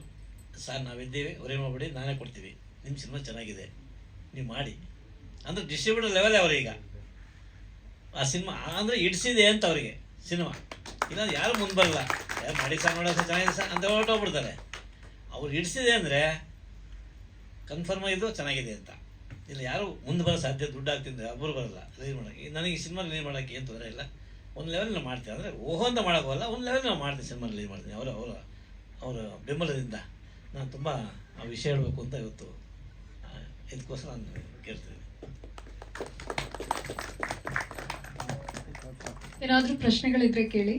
ಸರ್ ನಾವಿದ್ದೀವಿ, ಹೊರೆ ಮಾಡ್ಬಿಡಿ, ನಾನೇ ಕೊಡ್ತೀವಿ, ನಿಮ್ಮ ಸಿನಿಮಾ ಚೆನ್ನಾಗಿದೆ, ನೀವು ಮಾಡಿ ಅಂದರೆ ಡಿಸ್ಟ್ರಿಬ್ಯೂಟರ್ ಲೆವೆಲೇ ಅವ್ರೀಗ. ಆ ಸಿನಿಮಾ ಅಂದರೆ ಇಡಿಸಿದೆ ಅಂತ ಅವರಿಗೆ ಸಿನಿಮಾ. ಇಲ್ಲ ಯಾರು ಮುಂದೆ ಬರಲ್ಲ, ಯಾರು ಮಾಡಿ ಸರ್ ನೋಡೋದು ಚೆನ್ನಾಗಿದೆ ಸರ್ ಅಂತ ಹೊರಟೋಗ್ಬಿಡ್ತಾರೆ. ಅವ್ರು ಇಡಿಸಿದೆ ಅಂದರೆ ಕನ್ಫರ್ಮ್ ಆಗಿದ್ದು ಚೆನ್ನಾಗಿದೆ ಅಂತ. ಇಲ್ಲ ಯಾರು ಮುಂದೆ ಬರೋ ಸಾಧ್ಯ, ದುಡ್ಡು ಆಗ್ತಿದ್ದೆ ಒಬ್ಬರು ಬರಲ್ಲ ರಿಲೀಸ್ ಮಾಡೋಕ್ಕೆ. ನನಗೆ ಈ ಸಿನಿಮಾ ರಿಲೀಸ್ ಮಾಡೋಕ್ಕೆ ಏನು ತೊಂದರೆ ಇಲ್ಲ. ಒಂದು ಲೆವೆಲ್ ನಾವು ಮಾಡ್ತೀವಿ, ಅಂದರೆ ಓಹೋ ಅಂತ ಮಾಡೋಕ್ಕಲ್ಲ, ಒಂದು ಲೆವೆಲ್ ನಾವು ಮಾಡ್ತೀವಿ, ಸಿನಿಮಾ ರಿಲೀಸ್ ಮಾಡ್ತೀನಿ. ಅವರ ಬೆಂಬಲದಿಂದ ನಾನು ತುಂಬ ಆ ವಿಷಯ ಹೇಳಬೇಕು ಅಂತ ಇವತ್ತು ಇದಕ್ಕೋಸ್ಕರ ನಾನು ಕೇಳ್ತೀನಿ. ಏನಾದರೂ ಪ್ರಶ್ನೆಗಳಿದ್ರೆ ಕೇಳಿ.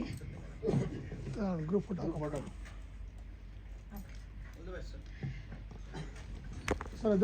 Group photo sir,